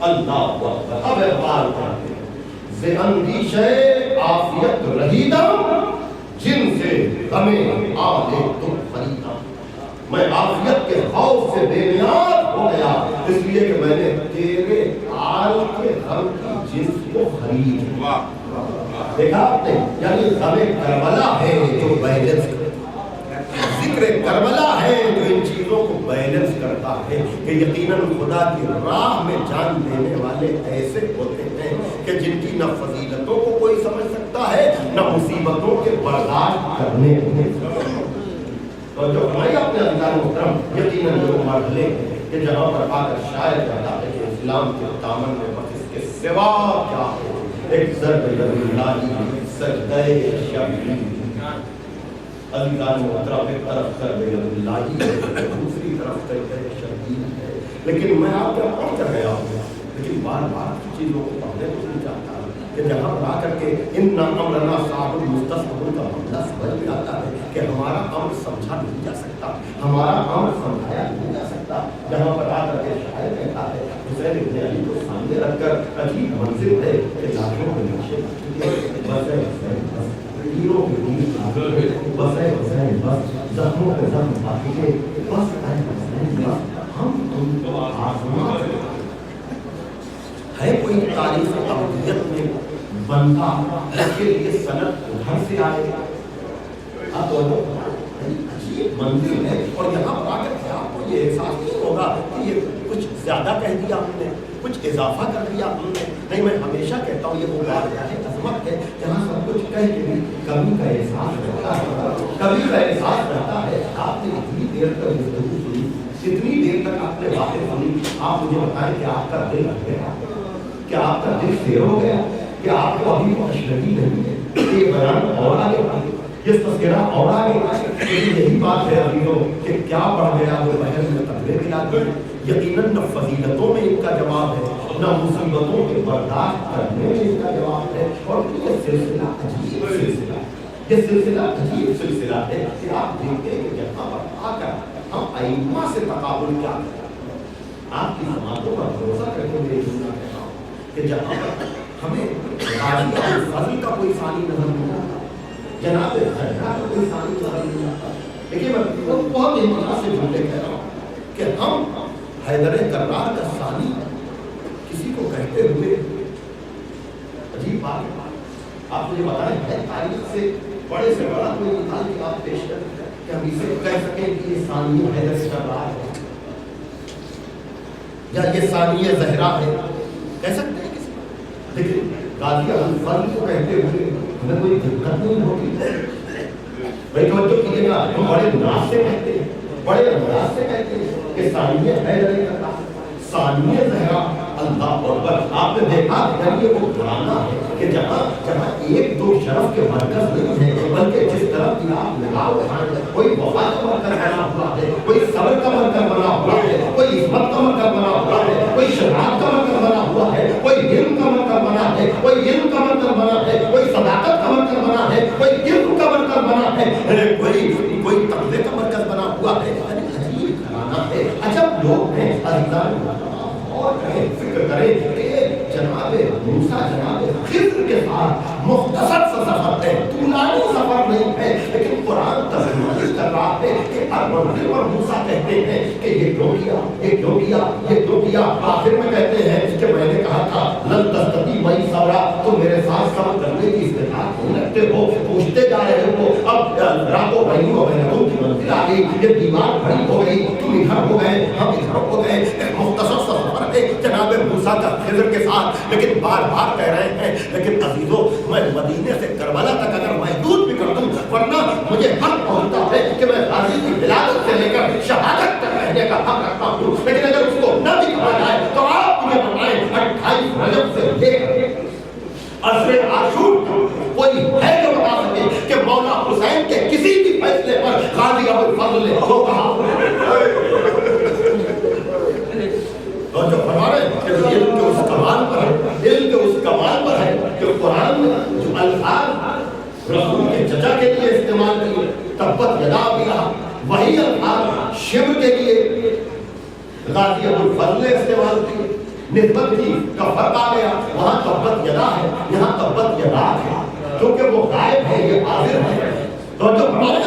اللہ اب اقبال کرتے ز اندیشہ عافیت رہیدم جن سے غمیں آلے تم خریدم. میں عافیت کے خوف سے بے نیاز ہو گیا اس لیے کہ میں نے تیرے آل کے غم کی جنس کو خرید. دیکھا آپ نے, یعنی غم کربلا ہے جو بیلنس کرتا ہے, ذکر کربلا ہے جو ان چیزوں کو بیلنس کرتا ہے کہ یقیناً خدا کی راہ میں جان دینے والے ایسے ہوتے ہیں کہ جن کی نہ فضیلتوں کو کوئی سمجھ سکتا ہے نہ مصیبتوں کے برداشت کرنے کو. اور جو ہماری اپنے اندر محترم یقیناً جو مرحلے ہیں کہ جہاں پر آ کر شاعر کہتا ہے کہ اسلام کے دامن میں بس اس کے سوا کیا ہے. ایک ضرب اللہ سجدہ شبیہ عزیزان محترم ایک طرف ضرب اللہ دوسری طرف سجدہ شبیہ ہے. لیکن میں آپ کا پڑھ کر گیا ہوں لیکن بار بار چیزوں کو پڑھنے کو نہیں چاہتا کہ جہاں پر آ کر کے ان امرنا صاحب المستصحب کا معاملہ سمجھ میں آتا ہے کہ ہمارا امر سمجھا نہیں جا سکتا, ہمارا امر سمجھایا نہیں جا سکتا. جہاں پر آ کر کے شاعر کہتا ہے حسین ابن علی کو سامنے رکھ کر عجیب منزل ہے کہ لاکھوں کے نقشے بس ہے حسین بس تیروں کے تیر بس ہے حسین بس زخموں کے زخم باقی کے بس ہے حسین بس. ہم تم کو آزما ہے کوئی تاریخ ابدیت میں بنتا اس کے لیے سند ادھر سے آئے. اب تو عجیب منزل ہے اور یہاں پر آ کر کے آپ کو یہ احساس نہیں ہوگا کہ یہ کچھ زیادہ کہہ دیا ہم نے, کچھ اضافہ کر دیا ہم نے. نہیں, میں ہمیشہ کہتا ہوں یہ وہ بات ہے عظمت ہے جہاں سب کچھ کہہ کے بھی کمی کا احساس رہتا ہے, کمی کا احساس رہتا ہے. آپ نے اتنی دیر تک گفتگو سنی, اتنی دیر تک آپ نے باتیں سنی, آپ مجھے بتائیں کہ آپ کا دل لگ گیا, کہ آپ کا دل سیر ہو گیا, کہ آپ کو ابھی تشنگی نہیں ہے, یہ بیان اور آگے بڑھے, یہ تذکرہ اور آگے بڑھے. یہی بات ہے عزیزوں کہ کیا بڑھ گیا وہ بحث میں تقریر ملا دی. یقیناً نہ فضیلتوں میں ان کا جواب ہے نہ مصیبتوں کے برداشت کرنے میں ان کا جواب ہے. اور یہ سلسلہ عجیب سلسلہ, یہ سلسلہ عجیب سلسلہ ہے کہ آپ دیکھتے ہیں کہ جہاں پر آ کر ہم ائمہ سے تقابل کیا کریں. آپ کی سماعتوں پر بھروسہ کر کے میری سننا کہتا ہوں کہ جہاں پر ہمیں غازی فضل کا کوئی ثانی نظر نہیں آتا, جناب زہرا کا کوئی ثانی نظر نہیں آتا, لیکن میں بہت احتیاط سے جملے کہہ رہا ہوں کہ ہم حیدر کرار کا ثانی کسی کو کہتے ہوئے عجیب بات ہے. آپ مجھے بتائیں ہے تاریخ سے بڑے سے بڑا کوئی مثال کی آپ پیش کریں کہ ہم اسے کہہ سکیں کہ یہ ثانی حیدر کرار ہے یا یہ ثانی زہرا ہے, کہہ سکتے ہیں کسی. لیکن غازی فضل کو کہتے ہوئے ہمیں کوئی دقت نہیں ہوتی. بھائی توجہ کیجیے گا, ہم بڑے ناز سے کہتے ہیں, بڑے انداز سے کہتے ہیں کہ ثانی حیدر کرار, ثانیہ زہرا اللہ اکبر. آپ نے دیکھا کہ یہ وہ گھرانا ہے کہ جہاں ایک دو شرف کے مرکز نہیں ہے بلکہ جس طرح کی آپ لگاؤ کوئی وفا کا مرکز بنا ہوا ہے, کوئی صبر کا مرکز بنا ہوا ہے, کوئی عصمت کا مرکز بنا ہوا ہے, کوئی شجاعت کا مرکز بنا ہوا ہے, کوئی علم کا مرکز بنا ہے, کوئی علم کا مرکز بنا ہے, کوئی صداقت کا مرکز بنا ہے, کوئی علم کا مرکز بنا ہے, کوئی تقوی کا مرکز بنا ہوا ہے. عجیب گھرانا ہے, عجب لوگ ہیں. عزیزان اور فکر کریں کہ جناب موسیٰ جناب خضر کے ساتھ مختصر سا سفر ہے, طولانی سفر نہیں ہے, لیکن قرآن تسلیم کر رہا ہے کہ ہر منزل پر موسیٰ کہتے ہیں کہ یہ کیوں کیا, یہ کیوں کیا, یہ کیوں کیا. آخر میں کہتے ہیں کہ میں نے کہا تھا لن تستطیع معی صبرا, تو میرے ساتھ صبر کرنے کی استطاعت نہیں رکھتے ہو, پوچھتے جا رہے ہو. اب راتوں بہنوں و بہنوں کی منزل آ گئی, یہ دیوار کھڑی ہو گئی, تم ادھر ہو گئے, ہم ادھر ہو گئے. مختصر سا سفر ہے جناب موسیٰ کا خضر کے ساتھ, لیکن بار بار کہہ رہے ہیں لیکن عزیزو میں مدینے سے کربلا تک اگر محدود بھی کر دوں ورنہ مجھے حق پہنچتا ہے کہ میں غازی کی ولادت سے لے کر شہادت تک رہنے کا حق رکھتا ہوں. لیکن اگر اس کو نہ بھی کہا جائے تو آپ مجھے بتائیں 28 رجب سے لے کر عصر عاشور کوئی ہے جو بتا سکے کہ مولا حسین کے کسی بھی فیصلے پر غازی ابوالفضل نے جو کہا. اور جو فرما رہے ہیں کہ علم کے اس کمال پر ہے, علم کے اس کمال پر ہے کہ قرآن میں جو الفاظ رسول کے چچا کے لیے استعمال کیے تبت یدا بھی رہا, وہی الفاظ شبر کے لیے غازی ابوالفضل نے استعمال کیے. نسبت کی کا فرق آ گیا, وہاں تبت یدا ہے, یہاں تبت یدا ہے, کیونکہ وہ غائب ہے, یہ حاضر ہے. تو جو ہمارے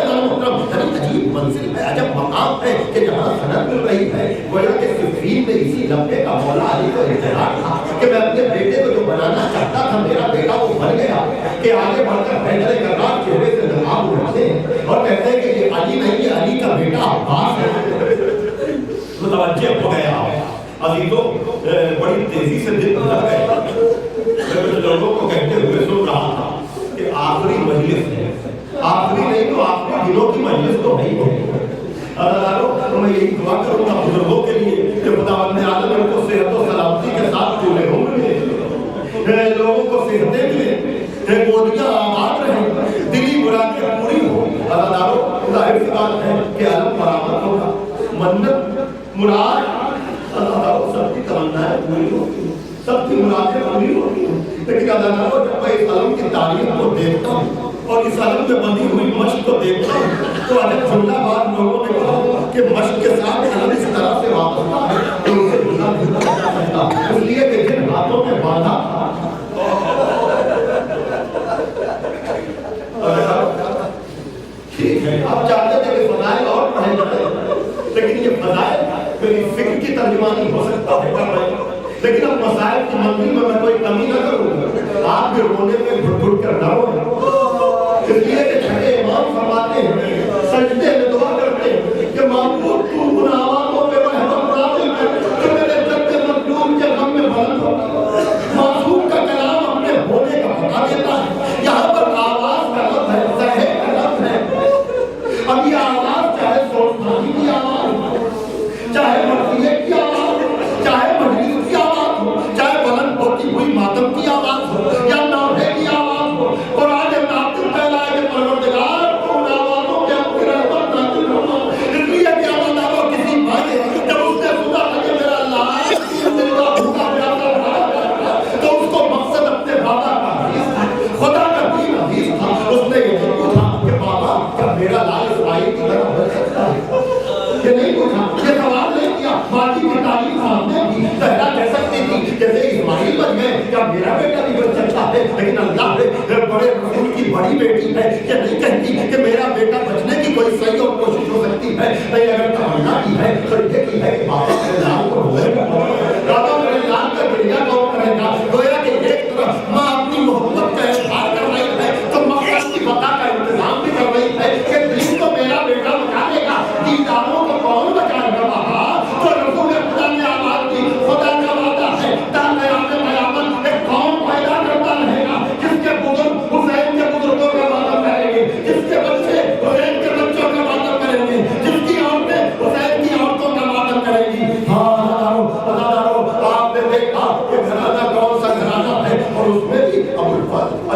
محترم عجیب منزل ہے, عجب مقام ہے کہ جہاں سند مل رہی ہے. گویا کہ صفین میں اسی لمحے کا مولا علی کو اعتراض تھا کہ میں اپنے بیٹے کو جو بنانا چاہتا تھا میرا بیٹا وہ بن گیا, کہ آگے بڑھ کر حیدر کرار چہرے سے نقاب اٹھاتے ہیں اور کہتے ہیں کہ یہ علی نہیں, یہ علی کا بیٹا عباس ہے. متوجہ ہو گیا عزیزوں, بڑی تیزی سے دن گزر گئے. میں کچھ لوگوں کو کہتے ہوئے سن رہا تھا کہ آخری مجلس ہے, آخری نہیں تو آخری دنوں کی مجلس تو نہیں ہے. تو میں یہی دعا کروں گا بزرگوں کے لیے کہ خداوند عالم ان کو صحت و سلامتی کے ساتھ پورے عمر ملے, لوگوں کو صحتیں ملے, گودیاں آباد رہیں, دلی مرادیں پوری ہو. ظاہر سی بات ہے کہ علم برآمد ہوگا, منت مراد سب کی تمنائیں پوری ہوتی ہیں, سب کی مرادیں پوری ہوتی ہیں. لیکن جب میں اس علم کی تعلیم کو دیکھتا ہوں اور اس علم میں بندی ہوئی مشق کو دیکھتا ہوں تو عجب جملہ بعض لوگوں نے کہا کہ مشق کے ساتھ علم اس طرح سے وابستہ ہے کہ اسے بھولا بھولا جا سکتا, اس لیے کہ جن ہاتھوں میں باندھا ٹھیک ہے آپ چاہتے تھے کہ فضائل اور پڑھے جائیں, لیکن یہ فضائل میری فکر کی ترجمانی ہو سکتا ہے, لیکن اب مسائل کی منزل میں کوئی کمی نہ کروں. آپ بھی رونے میں گھٹ گھٹ کر نہ رو, اس لیے کہ چھٹے امام فرماتے ہیں سجدے میں دعا کرتے ہیں کہ معبود تو ان آوازوں پہ رحمت نازل کر جو میرے درد مظلوم کے غم میں بلند ہوتا ہے. معصوم کا کلام اپنے ہونے کا پتہ دیتا ہے. یہاں پر آواز کا لفظ ہے, زہر کا لفظ ہے. اب یہ آواز چاہے سلطانی کی آواز ہو, چاہے مرثیے کی آواز ہو, چاہے مجلس کی آواز ہو, چاہے بلند ہوتی ہوئی ماتم کی آواز ہو یا نوحے کی آواز ہو, قرآن ناطق کہلائے کہ پروردگار تو ان آوازوں کے اپنی رحمت نازل ہونا. اس لیے کہ آوازوں کسی بھائی جب اس نے سنا تھا کہ میرا اللہ دل کا بھوکا پیاسا رہا تو اس کو مقصد اپنے بابا کا حدیث تھا, خدا کا دین حدیث تھا. اس نے یہ پوچھا کہ بابا کیا میرا لال اسماعیل کی طرح بن سکتا ہے؟ یہ نہیں پوچھا, یہ سوال نہیں کیا. باقی کی تعلیم سامنے تھی, زہرا کہہ سکتی تھی جیسے اسماعیل بن گئے کیا میرا بیٹا بھی بن سکتا ہے, لیکن اللہ نے بڑے رسول کی بڑی بیٹی ہے یہ نہیں کہتی کہ میرا بیٹا بچنے کی کوئی صحیح اور کوشش ہو سکتی ہے. نہیں, اگر تمنا کی ہے تو یہ کی ہے کہ بابا میرے لال کو روئے گا, بابا میرے لال کا گریا کون کرے گا. گویا کہ ایک طرف ماں اپنی محبت کا اظہار کر رہی ہے تو مقصد کی بتا کا انتظام بھی کر رہی ہے کہ دین کو میرا بیٹا بچا لے گا, دیداروں کو کون بچائے گا. تو رسول خدا نے آواز دی, خدا کا وعدہ ہے تاکہ آپ قیامت ایک قوم پیدا کرتا رہے گا جس کے بزرگ حسین کے بزرگوں کا وعدہ کریں گے.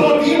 2-3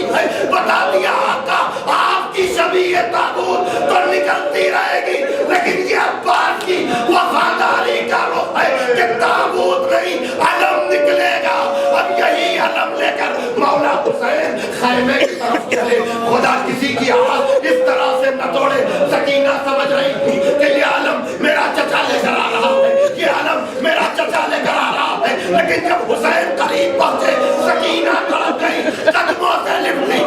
جاتی ہے، بتا دیا آقا آپ کی شبیہ تابوت تو نکلتی رہے گی، لیکن یہ عباس کی وفاداری کا رخ ہے کہ تابوت نہیں علم نکلے گا۔ اب یہی علم لے کر مولا حسین خیمے کی طرف چلے۔ خدا کسی کی آواز اس طرح سے نہ توڑے۔ سکینہ سمجھ رہی تھی کہ یہ علم میرا چچا لے کر آ رہا ہے، یہ علم میرا چچا لے کر آ رہا ہے، لیکن جب حسین قریب پہنچے سکینہ تڑپ گئی، قدموں سے لپٹی